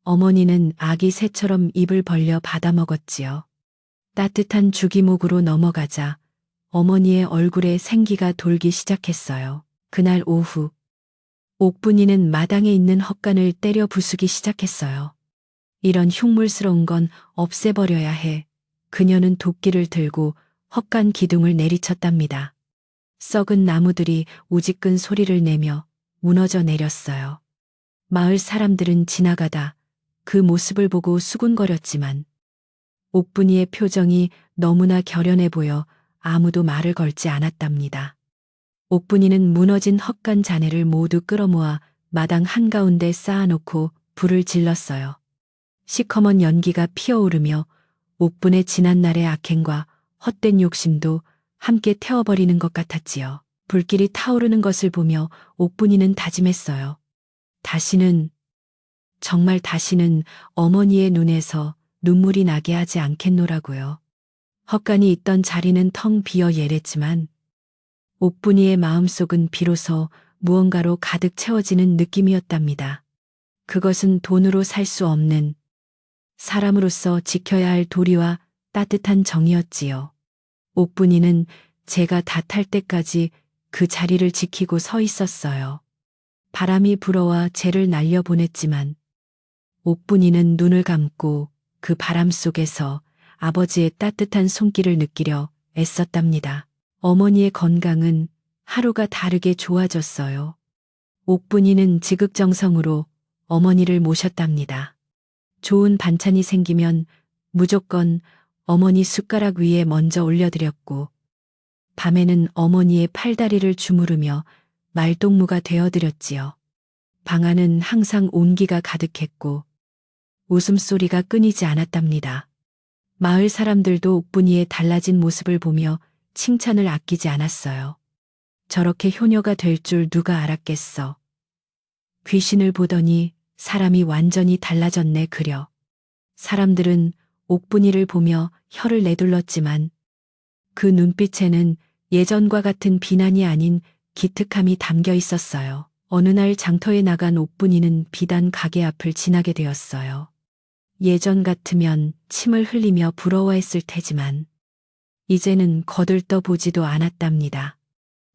어머니는 아기 새처럼 입을 벌려 받아 먹었지요. 따뜻한 죽이 목으로 넘어가자 어머니의 얼굴에 생기가 돌기 시작했어요. 그날 오후 옥분이는 마당에 있는 헛간을 때려 부수기 시작했어요. 이런 흉물스러운 건 없애버려야 해. 그녀는 도끼를 들고 헛간 기둥을 내리쳤답니다. 썩은 나무들이 우지끈 소리를 내며 무너져 내렸어요. 마을 사람들은 지나가다 그 모습을 보고 수군거렸지만 옥분이의 표정이 너무나 결연해 보여 아무도 말을 걸지 않았답니다. 옥분이는 무너진 헛간 잔해를 모두 끌어모아 마당 한가운데 쌓아놓고 불을 질렀어요. 시커먼 연기가 피어오르며 옥분의 지난날의 악행과 헛된 욕심도 함께 태워버리는 것 같았지요. 불길이 타오르는 것을 보며 옥분이는 다짐했어요. 다시는, 정말 다시는 어머니의 눈에서 눈물이 나게 하지 않겠노라고요. 헛간이 있던 자리는 텅 비어 예랬지만 옥분이의 마음속은 비로소 무언가로 가득 채워지는 느낌이었답니다. 그것은 돈으로 살 수 없는 사람으로서 지켜야 할 도리와 따뜻한 정이었지요. 옥분이는 제가 다 탈 때까지 그 자리를 지키고 서 있었어요. 바람이 불어와 쟤를 날려보냈지만 옥분이는 눈을 감고 그 바람 속에서 아버지의 따뜻한 손길을 느끼려 애썼답니다. 어머니의 건강은 하루가 다르게 좋아졌어요. 옥분이는 지극정성으로 어머니를 모셨답니다. 좋은 반찬이 생기면 무조건 어머니 숟가락 위에 먼저 올려드렸고, 밤에는 어머니의 팔다리를 주무르며 말동무가 되어드렸지요. 방 안은 항상 온기가 가득했고 웃음소리가 끊이지 않았답니다. 마을 사람들도 옥분이의 달라진 모습을 보며 칭찬을 아끼지 않았어요. 저렇게 효녀가 될 줄 누가 알았겠어. 귀신을 보더니 사람이 완전히 달라졌네 그려. 사람들은 옥분이를 보며 혀를 내둘렀지만 그 눈빛에는 예전과 같은 비난이 아닌 기특함이 담겨 있었어요. 어느 날 장터에 나간 옥분이는 비단 가게 앞을 지나게 되었어요. 예전 같으면 침을 흘리며 부러워했을 테지만 이제는 거들떠 보지도 않았답니다.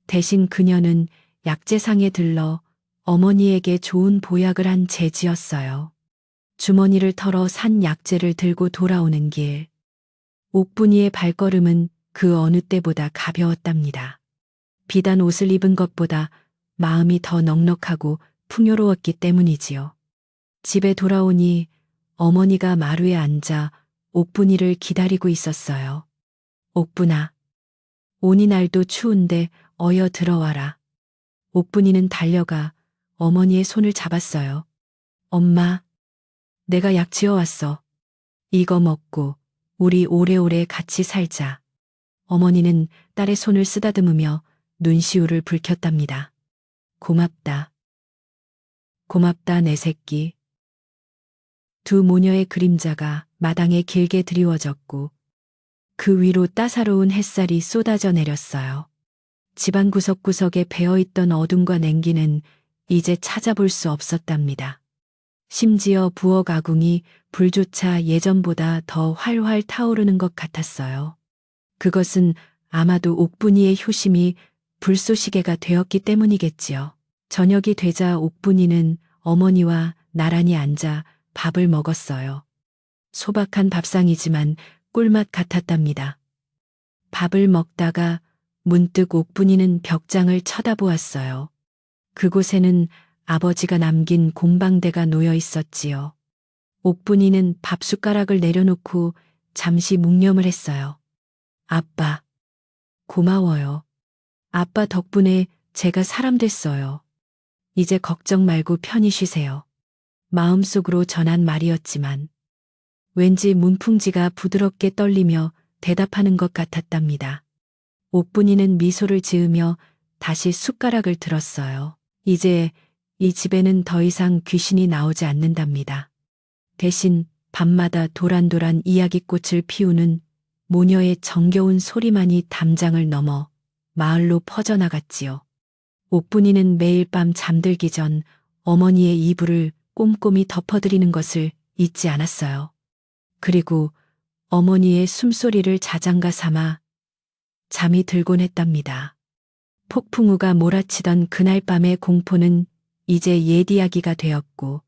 대신 그녀는 약재상에 들러 어머니에게 좋은 보약을 한 제지였어요. 주머니를 털어 산 약재를 들고 돌아오는 길. 옥분이의 발걸음은 그 어느 때보다 가벼웠답니다. 비단 옷을 입은 것보다 마음이 더 넉넉하고 풍요로웠기 때문이지요. 집에 돌아오니 어머니가 마루에 앉아 옥분이를 기다리고 있었어요. 옥분아, 오니 날도 추운데 어여 들어와라. 옥분이는 달려가 어머니의 손을 잡았어요. 엄마, 내가 약 지어왔어. 이거 먹고 우리 오래오래 같이 살자. 어머니는 딸의 손을 쓰다듬으며 눈시울을 붉혔답니다. 고맙다. 고맙다 내 새끼. 두 모녀의 그림자가 마당에 길게 드리워졌고 그 위로 따사로운 햇살이 쏟아져 내렸어요. 집안 구석구석에 배어있던 어둠과 냉기는 이제 찾아볼 수 없었답니다. 심지어 부엌 아궁이 불조차 예전보다 더 활활 타오르는 것 같았어요. 그것은 아마도 옥분이의 효심이 불쏘시개가 되었기 때문이겠지요. 저녁이 되자 옥분이는 어머니와 나란히 앉아 밥을 먹었어요. 소박한 밥상이지만 꿀맛 같았답니다. 밥을 먹다가 문득 옥분이는 벽장을 쳐다보았어요. 그곳에는 아버지가 남긴 공방대가 놓여 있었지요. 옥분이는 밥숟가락을 내려놓고 잠시 묵념을 했어요. 아빠, 고마워요. 아빠 덕분에 제가 사람 됐어요. 이제 걱정 말고 편히 쉬세요. 마음속으로 전한 말이었지만 왠지 문풍지가 부드럽게 떨리며 대답하는 것 같았답니다. 옥분이는 미소를 지으며 다시 숟가락을 들었어요. 이제 이 집에는 더 이상 귀신이 나오지 않는답니다. 대신 밤마다 도란도란 이야기꽃을 피우는 모녀의 정겨운 소리만이 담장을 넘어 마을로 퍼져나갔지요. 옥분이는 매일 밤 잠들기 전 어머니의 이불을 꼼꼼히 덮어드리는 것을 잊지 않았어요. 그리고 어머니의 숨소리를 자장가 삼아 잠이 들곤 했답니다. 폭풍우가 몰아치던 그날 밤의 공포는 이제 옛 이야기가 되었고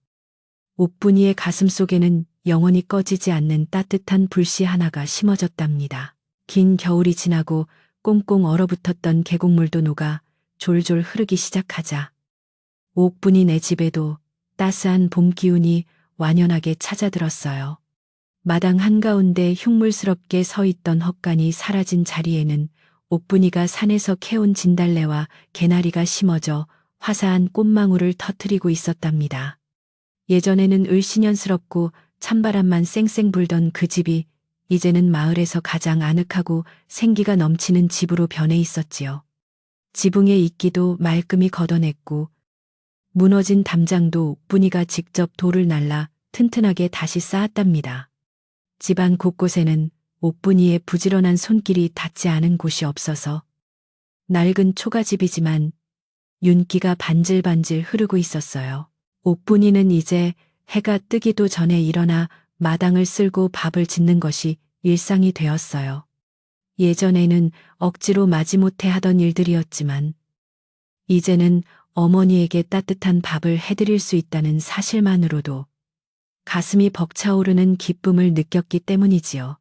옥분이의 가슴 속에는 영원히 꺼지지 않는 따뜻한 불씨 하나가 심어졌답니다. 긴 겨울이 지나고 꽁꽁 얼어붙었던 계곡물도 녹아 졸졸 흐르기 시작하자 옥분이 내 집에도 따스한 봄 기운이 완연하게 찾아들었어요. 마당 한가운데 흉물스럽게 서 있던 헛간이 사라진 자리에는 옥분이가 산에서 캐온 진달래와 개나리가 심어져 화사한 꽃망울을 터뜨리고 있었답니다. 예전에는 을씨년스럽고 찬바람만 쌩쌩 불던 그 집이 이제는 마을에서 가장 아늑하고 생기가 넘치는 집으로 변해 있었지요. 지붕의 이끼도 말끔히 걷어냈고 무너진 담장도 옥분이가 직접 돌을 날라 튼튼하게 다시 쌓았답니다. 집안 곳곳에는 옥분이의 부지런한 손길이 닿지 않은 곳이 없어서 낡은 초가집이지만 윤기가 반질반질 흐르고 있었어요. 옥분이는 이제 해가 뜨기도 전에 일어나 마당을 쓸고 밥을 짓는 것이 일상이 되었어요. 예전에는 억지로 마지못해 하던 일들이었지만 이제는 어머니에게 따뜻한 밥을 해드릴 수 있다는 사실만으로도 가슴이 벅차오르는 기쁨을 느꼈기 때문이지요.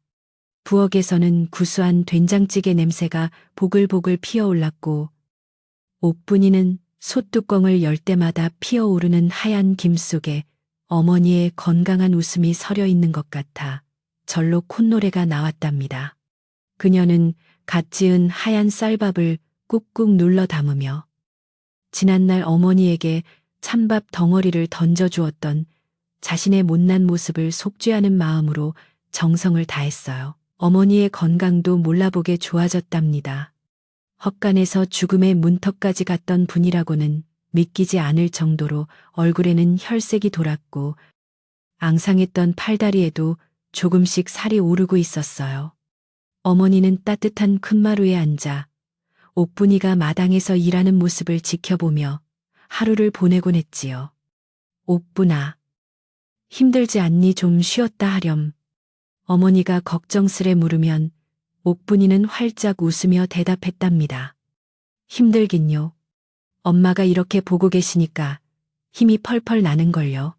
부엌에서는 구수한 된장찌개 냄새가 보글보글 피어올랐고 옥분이는 솥뚜껑을 열 때마다 피어오르는 하얀 김 속에 어머니의 건강한 웃음이 서려 있는 것 같아 절로 콧노래가 나왔답니다. 그녀는 갓 지은 하얀 쌀밥을 꾹꾹 눌러 담으며 지난날 어머니에게 찬밥 덩어리를 던져주었던 자신의 못난 모습을 속죄하는 마음으로 정성을 다했어요. 어머니의 건강도 몰라보게 좋아졌답니다. 헛간에서 죽음의 문턱까지 갔던 분이라고는 믿기지 않을 정도로 얼굴에는 혈색이 돌았고 앙상했던 팔다리에도 조금씩 살이 오르고 있었어요. 어머니는 따뜻한 큰마루에 앉아 옥분이가 마당에서 일하는 모습을 지켜보며 하루를 보내곤 했지요. 옥분아, 힘들지 않니? 좀 쉬었다 하렴. 어머니가 걱정스레 물으면 옥분이는 활짝 웃으며 대답했답니다. 힘들긴요. 엄마가 이렇게 보고 계시니까 힘이 펄펄 나는걸요.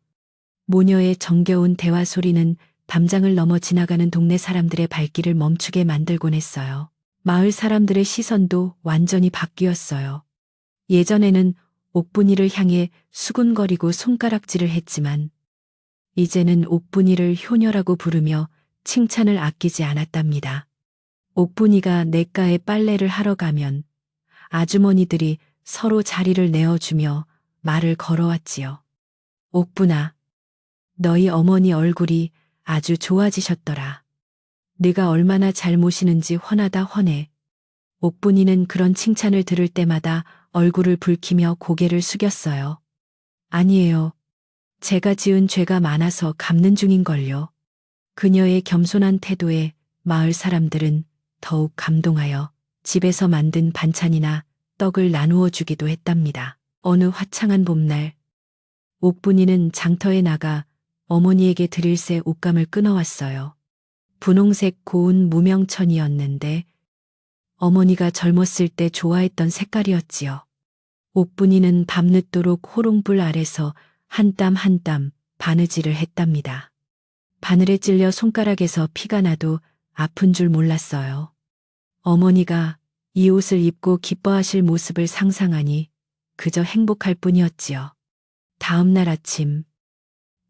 모녀의 정겨운 대화 소리는 담장을 넘어 지나가는 동네 사람들의 발길을 멈추게 만들곤 했어요. 마을 사람들의 시선도 완전히 바뀌었어요. 예전에는 옥분이를 향해 수군거리고 손가락질을 했지만 이제는 옥분이를 효녀라고 부르며 칭찬을 아끼지 않았답니다. 옥분이가 냇가에 빨래를 하러 가면 아주머니들이 서로 자리를 내어주며 말을 걸어왔지요. 옥분아, 너희 어머니 얼굴이 아주 좋아지셨더라. 네가 얼마나 잘 모시는지 훤하다 훤해. 옥분이는 그런 칭찬을 들을 때마다 얼굴을 붉히며 고개를 숙였어요. 아니에요. 제가 지은 죄가 많아서 갚는 중인걸요. 그녀의 겸손한 태도에 마을 사람들은 더욱 감동하여 집에서 만든 반찬이나 떡을 나누어 주기도 했답니다. 어느 화창한 봄날, 옥분이는 장터에 나가 어머니에게 드릴 새 옷감을 끊어왔어요. 분홍색 고운 무명천이었는데 어머니가 젊었을 때 좋아했던 색깔이었지요. 옥분이는 밤늦도록 호롱불 아래서 한 땀 한 땀 바느질을 했답니다. 바늘에 찔려 손가락에서 피가 나도 아픈 줄 몰랐어요. 어머니가 이 옷을 입고 기뻐하실 모습을 상상하니 그저 행복할 뿐이었지요. 다음 날 아침,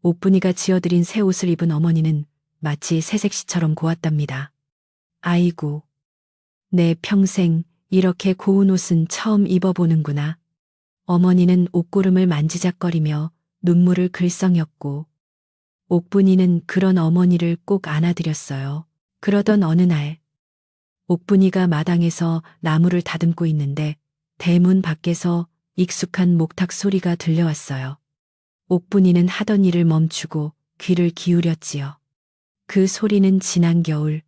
옥분이가 지어드린 새 옷을 입은 어머니는 마치 새색시처럼 고왔답니다. 아이고, 내 평생 이렇게 고운 옷은 처음 입어보는구나. 어머니는 옷고름을 만지작거리며 눈물을 글썽였고 옥분이는 그런 어머니를 꼭 안아드렸어요. 그러던 어느 날 옥분이가 마당에서 나무를 다듬고 있는데 대문 밖에서 익숙한 목탁 소리가 들려왔어요. 옥분이는 하던 일을 멈추고 귀를 기울였지요. 그 소리는 지난 겨울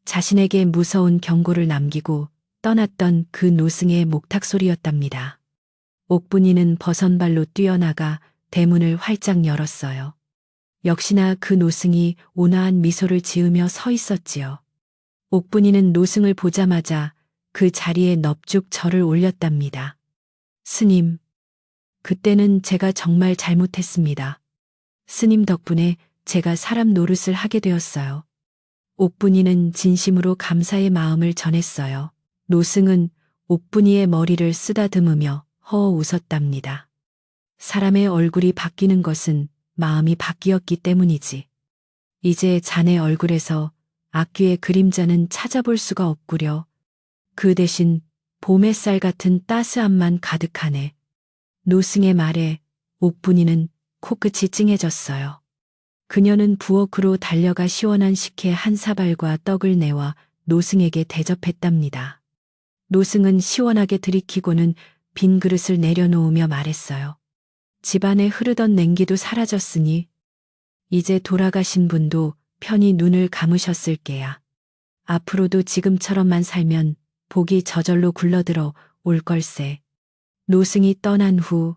자신에게 무서운 경고를 남기고 떠났던 그 노승의 목탁 소리였답니다. 옥분이는 버선발로 뛰어나가 대문을 활짝 열었어요. 역시나 그 노승이 온화한 미소를 지으며 서 있었지요. 옥분이는 노승을 보자마자 그 자리에 넙죽 절을 올렸답니다. 스님, 그때는 제가 정말 잘못했습니다. 스님 덕분에 제가 사람 노릇을 하게 되었어요. 옥분이는 진심으로 감사의 마음을 전했어요. 노승은 옥분이의 머리를 쓰다듬으며 허어 웃었답니다. 사람의 얼굴이 바뀌는 것은 마음이 바뀌었기 때문이지. 이제 자네 얼굴에서 악귀의 그림자는 찾아볼 수가 없구려. 그 대신 봄 햇살 같은 따스함만 가득하네. 노승의 말에 옥분이는 코끝이 찡해졌어요. 그녀는 부엌으로 달려가 시원한 식혜 한 사발과 떡을 내와 노승에게 대접했답니다. 노승은 시원하게 들이키고는 빈 그릇을 내려놓으며 말했어요. 집안에 흐르던 냉기도 사라졌으니 이제 돌아가신 분도 편히 눈을 감으셨을 게야. 앞으로도 지금처럼만 살면 복이 저절로 굴러들어 올 걸세. 노승이 떠난 후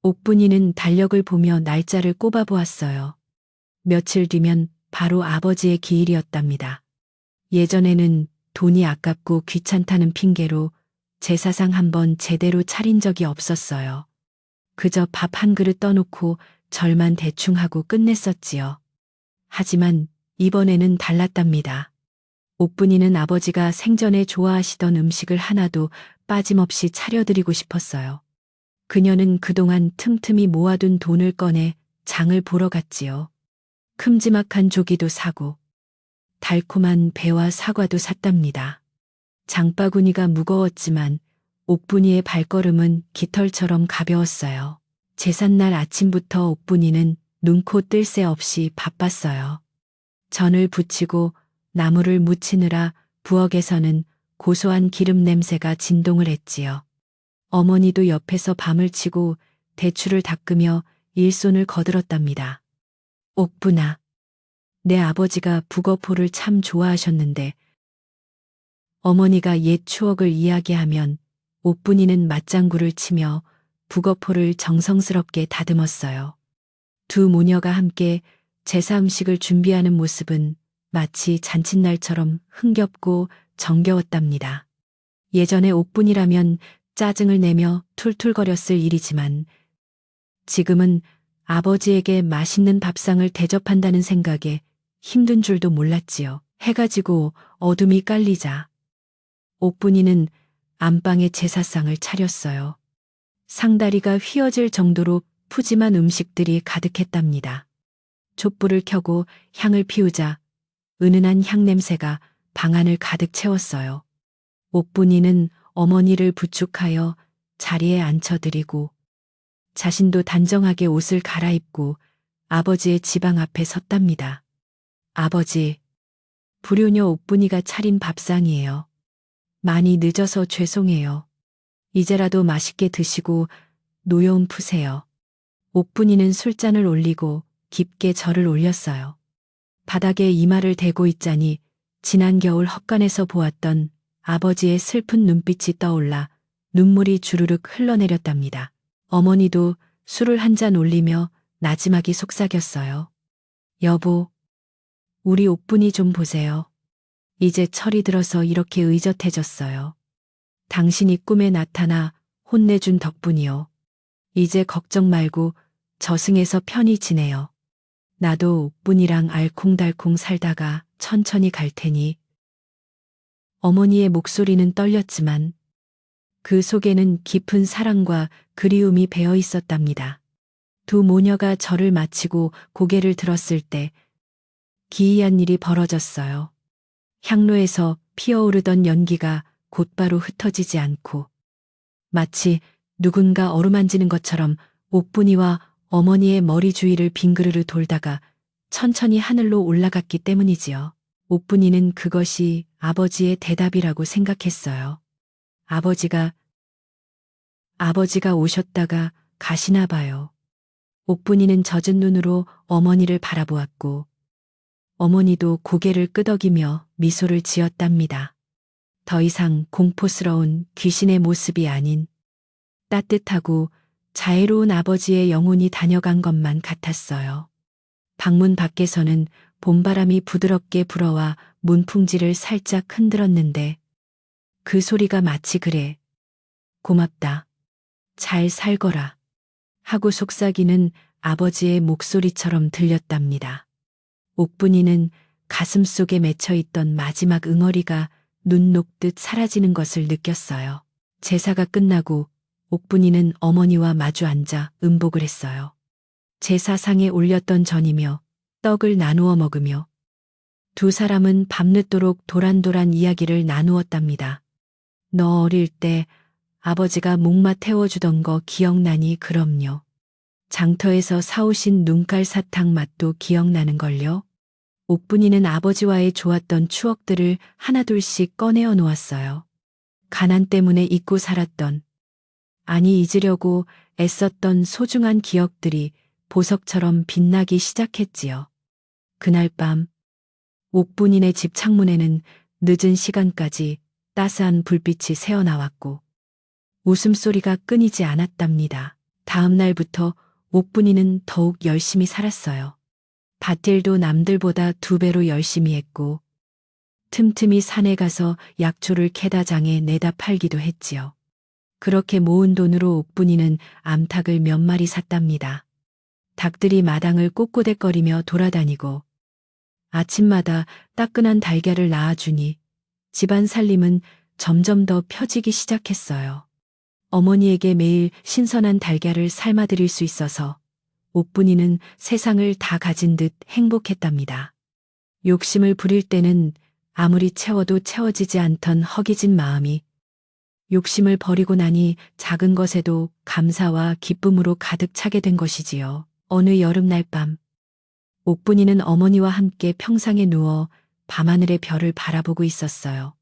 옥분이는 달력을 보며 날짜를 꼽아보았어요. 며칠 뒤면 바로 아버지의 기일이었답니다. 예전에는 돈이 아깝고 귀찮다는 핑계로 제사상 한번 제대로 차린 적이 없었어요. 그저 밥 한 그릇 떠놓고 절만 대충 하고 끝냈었지요. 하지만 이번에는 달랐답니다. 옥분이는 아버지가 생전에 좋아하시던 음식을 하나도 빠짐없이 차려드리고 싶었어요. 그녀는 그동안 틈틈이 모아둔 돈을 꺼내 장을 보러 갔지요. 큼지막한 조기도 사고 달콤한 배와 사과도 샀답니다. 장바구니가 무거웠지만 옥분이의 발걸음은 깃털처럼 가벼웠어요. 제삿날 아침부터 옥분이는 눈코 뜰 새 없이 바빴어요. 전을 부치고 나무를 묻히느라 부엌에서는 고소한 기름 냄새가 진동을 했지요. 어머니도 옆에서 밤을 치고 대추를 닦으며 일손을 거들었답니다. 옥분아, 내 아버지가 북어포를 참 좋아하셨는데. 어머니가 옛 추억을 이야기하면 옥분이는 맞장구를 치며 북어포를 정성스럽게 다듬었어요. 두 모녀가 함께 제사 음식을 준비하는 모습은 마치 잔칫날처럼 흥겹고 정겨웠답니다. 예전에 옥분이라면 짜증을 내며 툴툴거렸을 일이지만 지금은 아버지에게 맛있는 밥상을 대접한다는 생각에 힘든 줄도 몰랐지요. 해가 지고 어둠이 깔리자 옥분이는 안방에 제사상을 차렸어요. 상다리가 휘어질 정도로 푸짐한 음식들이 가득했답니다. 촛불을 켜고 향을 피우자 은은한 향냄새가 방안을 가득 채웠어요. 옥분이는 어머니를 부축하여 자리에 앉혀드리고 자신도 단정하게 옷을 갈아입고 아버지의 지방 앞에 섰답니다. 아버지, 불효녀 옥분이가 차린 밥상이에요. 많이 늦어서 죄송해요. 이제라도 맛있게 드시고 노여움 푸세요. 옥분이는 술잔을 올리고 깊게 절을 올렸어요. 바닥에 이마를 대고 있자니 지난 겨울 헛간에서 보았던 아버지의 슬픈 눈빛이 떠올라 눈물이 주르륵 흘러내렸답니다. 어머니도 술을 한 잔 올리며 나지막이 속삭였어요. 여보, 우리 옥분이 좀 보세요. 이제 철이 들어서 이렇게 의젓해졌어요. 당신이 꿈에 나타나 혼내준 덕분이요. 이제 걱정 말고 저승에서 편히 지내요. 나도 옥분이랑 알콩달콩 살다가 천천히 갈 테니. 어머니의 목소리는 떨렸지만 그 속에는 깊은 사랑과 그리움이 배어 있었답니다. 두 모녀가 절을 마치고 고개를 들었을 때 기이한 일이 벌어졌어요. 향로에서 피어오르던 연기가 곧바로 흩어지지 않고 마치 누군가 어루만지는 것처럼 옥분이와 어머니의 머리 주위를 빙그르르 돌다가 천천히 하늘로 올라갔기 때문이지요. 옥분이는 그것이 아버지의 대답이라고 생각했어요. 아버지가 오셨다가 가시나 봐요. 옥분이는 젖은 눈으로 어머니를 바라보았고 어머니도 고개를 끄덕이며 미소를 지었답니다. 더 이상 공포스러운 귀신의 모습이 아닌 따뜻하고 자애로운 아버지의 영혼이 다녀간 것만 같았어요. 방문 밖에서는 봄바람이 부드럽게 불어와 문풍지를 살짝 흔들었는데 그 소리가 마치 그래. 고맙다. 잘 살거라. 하고 속삭이는 아버지의 목소리처럼 들렸답니다. 옥분이는 가슴속에 맺혀있던 마지막 응어리가 눈 녹듯 사라지는 것을 느꼈어요. 제사가 끝나고 옥분이는 어머니와 마주 앉아 음복을 했어요. 제사상에 올렸던 전이며 떡을 나누어 먹으며 두 사람은 밤늦도록 도란도란 이야기를 나누었답니다. 너 어릴 때 아버지가 목마 태워주던 거 기억나니? 그럼요. 장터에서 사오신 눈깔 사탕 맛도 기억나는걸요. 옥분이는 아버지와의 좋았던 추억들을 하나둘씩 꺼내어 놓았어요. 가난 때문에 잊고 살았던, 아니 잊으려고 애썼던 소중한 기억들이 보석처럼 빛나기 시작했지요. 그날 밤 옥분이네 집 창문에는 늦은 시간까지 따스한 불빛이 새어나왔고 웃음소리가 끊이지 않았답니다. 다음 날부터 옥분이는 더욱 열심히 살았어요. 밭일도 남들보다 2배로 열심히 했고 틈틈이 산에 가서 약초를 캐다 장에 내다 팔기도 했지요. 그렇게 모은 돈으로 옥분이는 암탉을 몇 마리 샀답니다. 닭들이 마당을 꼿꼿대거리며 돌아다니고 아침마다 따끈한 달걀을 낳아주니 집안 살림은 점점 더 펴지기 시작했어요. 어머니에게 매일 신선한 달걀을 삶아드릴 수 있어서 옥분이는 세상을 다 가진 듯 행복했답니다. 욕심을 부릴 때는 아무리 채워도 채워지지 않던 허기진 마음이 욕심을 버리고 나니 작은 것에도 감사와 기쁨으로 가득 차게 된 것이지요. 어느 여름날 밤, 옥분이는 어머니와 함께 평상에 누워 밤하늘의 별을 바라보고 있었어요.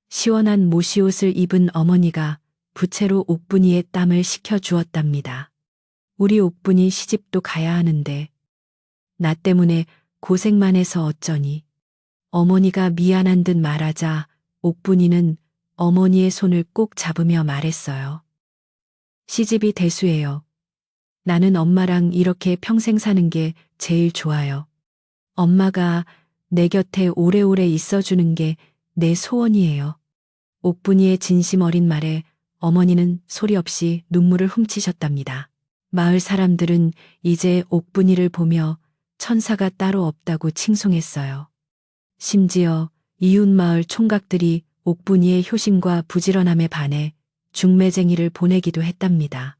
시원한 모시옷을 입은 어머니가 부채로 옥분이의 땀을 식혀 주었답니다. 우리 옥분이 시집도 가야 하는데 나 때문에 고생만 해서 어쩌니. 어머니가 미안한 듯 말하자 옥분이는 어머니의 손을 꼭 잡으며 말했어요. 시집이 대수예요. 나는 엄마랑 이렇게 평생 사는 게 제일 좋아요. 엄마가 내 곁에 오래오래 있어주는 게 내 소원이에요. 옥분이의 진심 어린 말에 어머니는 소리 없이 눈물을 훔치셨답니다. 마을 사람들은 이제 옥분이를 보며 천사가 따로 없다고 칭송했어요. 심지어 이웃마을 총각들이 옥분이의 효심과 부지런함에 반해 중매쟁이를 보내기도 했답니다.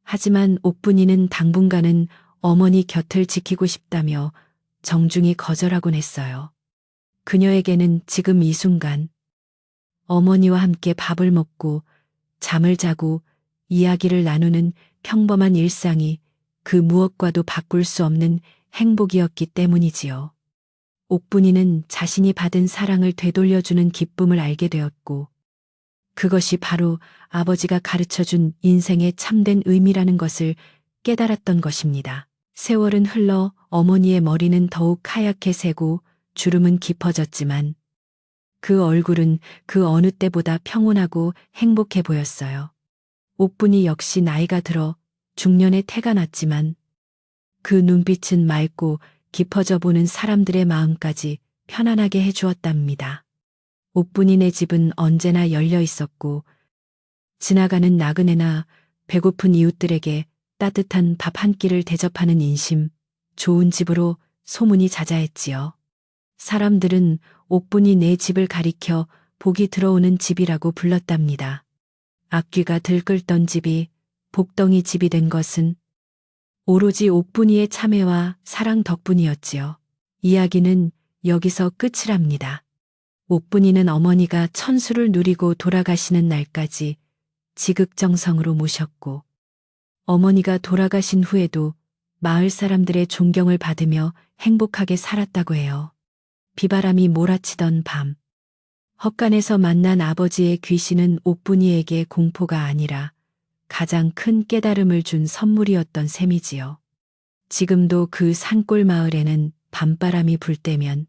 하지만 옥분이는 당분간은 어머니 곁을 지키고 싶다며 정중히 거절하곤 했어요. 그녀에게는 지금 이 순간 어머니와 함께 밥을 먹고 잠을 자고 이야기를 나누는 평범한 일상이 그 무엇과도 바꿀 수 없는 행복이었기 때문이지요. 옥분이는 자신이 받은 사랑을 되돌려주는 기쁨을 알게 되었고 그것이 바로 아버지가 가르쳐준 인생의 참된 의미라는 것을 깨달았던 것입니다. 세월은 흘러 어머니의 머리는 더욱 하얗게 새고 주름은 깊어졌지만 그 얼굴은 그 어느 때보다 평온하고 행복해 보였어요. 옥분이 역시 나이가 들어 중년의 태가 났지만 그 눈빛은 맑고 깊어져 보는 사람들의 마음까지 편안하게 해주었답니다. 옥분이네 집은 언제나 열려 있었고 지나가는 나그네나 배고픈 이웃들에게 따뜻한 밥 한 끼를 대접하는 인심, 좋은 집으로 소문이 자자했지요. 사람들은 옥분이네 집을 가리켜 복이 들어오는 집이라고 불렀답니다. 앞귀가 들끓던 집이 복덩이 집이 된 것은 오로지 옥분이의 참회와 사랑 덕분이었지요. 이야기는 여기서 끝이랍니다. 옥분이는 어머니가 천수를 누리고 돌아가시는 날까지 지극정성으로 모셨고 어머니가 돌아가신 후에도 마을 사람들의 존경을 받으며 행복하게 살았다고 해요. 비바람이 몰아치던 밤, 헛간에서 만난 아버지의 귀신은 옥분이에게 공포가 아니라 가장 큰 깨달음을 준 선물이었던 셈이지요. 지금도 그 산골 마을에는 밤바람이 불 때면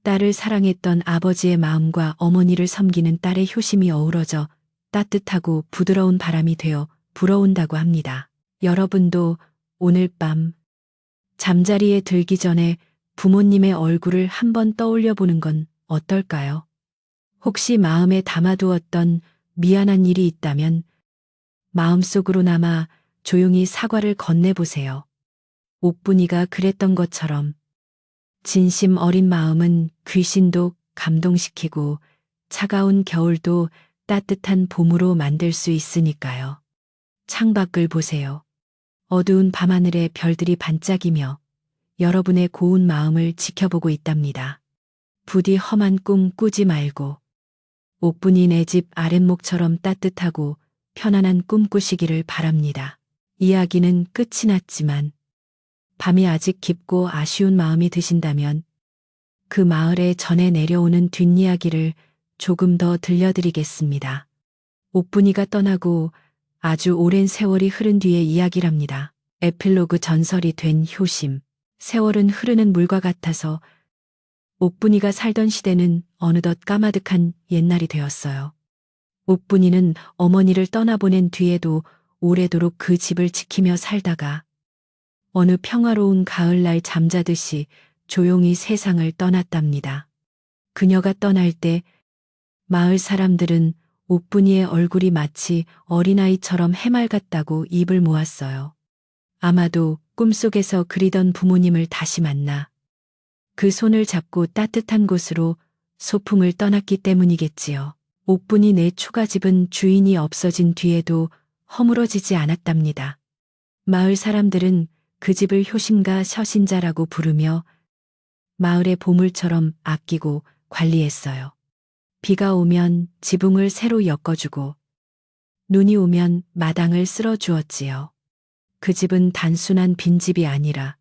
딸을 사랑했던 아버지의 마음과 어머니를 섬기는 딸의 효심이 어우러져 따뜻하고 부드러운 바람이 되어 불어온다고 합니다. 여러분도 오늘 밤 잠자리에 들기 전에 부모님의 얼굴을 한번 떠올려 보는 건 어떨까요? 혹시 마음에 담아두었던 미안한 일이 있다면 마음속으로나마 조용히 사과를 건네보세요. 옥분이가 그랬던 것처럼 진심 어린 마음은 귀신도 감동시키고 차가운 겨울도 따뜻한 봄으로 만들 수 있으니까요. 창밖을 보세요. 어두운 밤하늘에 별들이 반짝이며 여러분의 고운 마음을 지켜보고 있답니다. 부디 험한 꿈 꾸지 말고 옥분이 내 집 아랫목처럼 따뜻하고 편안한 꿈 꾸시기를 바랍니다. 이야기는 끝이 났지만 밤이 아직 깊고 아쉬운 마음이 드신다면 그 마을에 전해 내려오는 뒷이야기를 조금 더 들려드리겠습니다. 옥분이가 떠나고 아주 오랜 세월이 흐른 뒤의 이야기랍니다. 에필로그 전설이 된 효심. 세월은 흐르는 물과 같아서 옥분이가 살던 시대는 어느덧 까마득한 옛날이 되었어요. 옥분이는 어머니를 떠나보낸 뒤에도 오래도록 그 집을 지키며 살다가 어느 평화로운 가을날 잠자듯이 조용히 세상을 떠났답니다. 그녀가 떠날 때 마을 사람들은 옥분이의 얼굴이 마치 어린아이처럼 해맑았다고 입을 모았어요. 아마도 꿈속에서 그리던 부모님을 다시 만나 그 손을 잡고 따뜻한 곳으로 소풍을 떠났기 때문이겠지요. 옥분이 내 초가집은 주인이 없어진 뒤에도 허물어지지 않았답니다. 마을 사람들은 그 집을 효심가 서신자라고 부르며 마을의 보물처럼 아끼고 관리했어요. 비가 오면 지붕을 새로 엮어주고 눈이 오면 마당을 쓸어주었지요. 그 집은 단순한 빈집이 아니라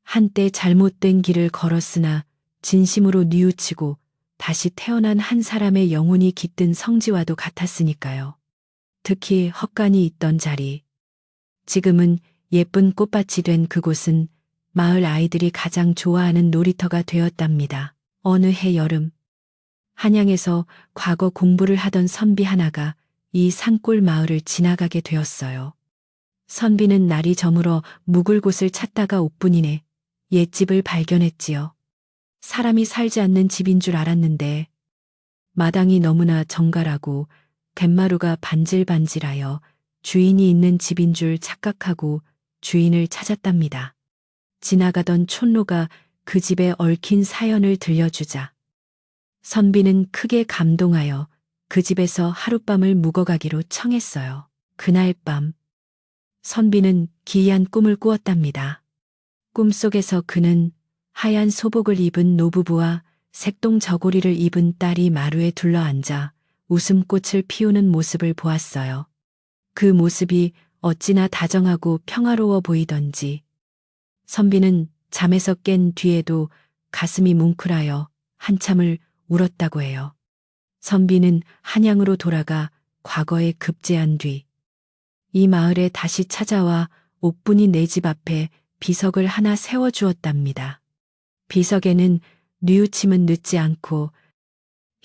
한때 잘못된 길을 걸었으나 진심으로 뉘우치고 다시 태어난 한 사람의 영혼이 깃든 성지와도 같았으니까요. 특히 헛간이 있던 자리, 지금은 예쁜 꽃밭이 된 그곳은 마을 아이들이 가장 좋아하는 놀이터가 되었답니다. 어느 해 여름, 한양에서 과거 공부를 하던 선비 하나가 이 산골 마을을 지나가게 되었어요. 선비는 날이 저물어 묵을 곳을 찾다가 옥분이네 옛집을 발견했지요. 사람이 살지 않는 집인 줄 알았는데 마당이 너무나 정갈하고 갯마루가 반질반질하여 주인이 있는 집인 줄 착각하고 주인을 찾았답니다. 지나가던 촌로가 그 집에 얽힌 사연을 들려주자 선비는 크게 감동하여 그 집에서 하룻밤을 묵어가기로 청했어요. 그날 밤 선비는 기이한 꿈을 꾸었답니다. 꿈속에서 그는 하얀 소복을 입은 노부부와 색동 저고리를 입은 딸이 마루에 둘러앉아 웃음꽃을 피우는 모습을 보았어요. 그 모습이 어찌나 다정하고 평화로워 보이던지 선비는 잠에서 깬 뒤에도 가슴이 뭉클하여 한참을 울었다고 해요. 선비는 한양으로 돌아가 과거에 급제한 뒤 이 마을에 다시 찾아와 옥분이 내 집 앞에 비석을 하나 세워주었답니다. 비석에는 뉘우침은 늦지 않고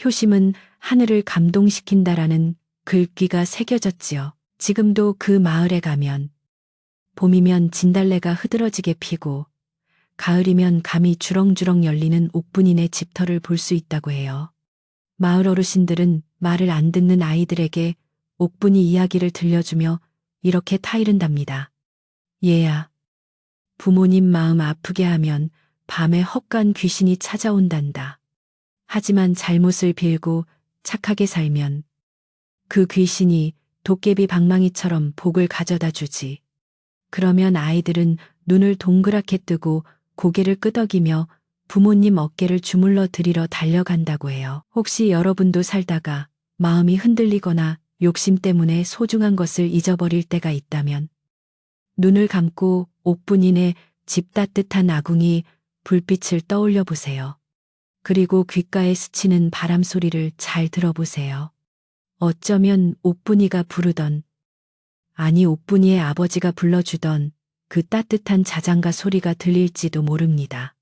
효심은 하늘을 감동시킨다라는 글귀가 새겨졌지요. 지금도 그 마을에 가면 봄이면 진달래가 흐드러지게 피고 가을이면 감이 주렁주렁 열리는 옥분이네 집터를 볼 수 있다고 해요. 마을 어르신들은 말을 안 듣는 아이들에게 옥분이 이야기를 들려주며 이렇게 타이른답니다. 얘야, 부모님 마음 아프게 하면 밤에 헛간 귀신이 찾아온단다. 하지만 잘못을 빌고 착하게 살면 그 귀신이 도깨비 방망이처럼 복을 가져다 주지. 그러면 아이들은 눈을 동그랗게 뜨고 고개를 끄덕이며 부모님 어깨를 주물러 드리러 달려간다고 해요. 혹시 여러분도 살다가 마음이 흔들리거나 욕심 때문에 소중한 것을 잊어버릴 때가 있다면 눈을 감고 옥분이네 집 따뜻한 아궁이 불빛을 떠올려 보세요. 그리고 귓가에 스치는 바람 소리를 잘 들어보세요. 어쩌면 옥분이가 부르던, 아니 옥분이의 아버지가 불러주던 그 따뜻한 자장가 소리가 들릴지도 모릅니다.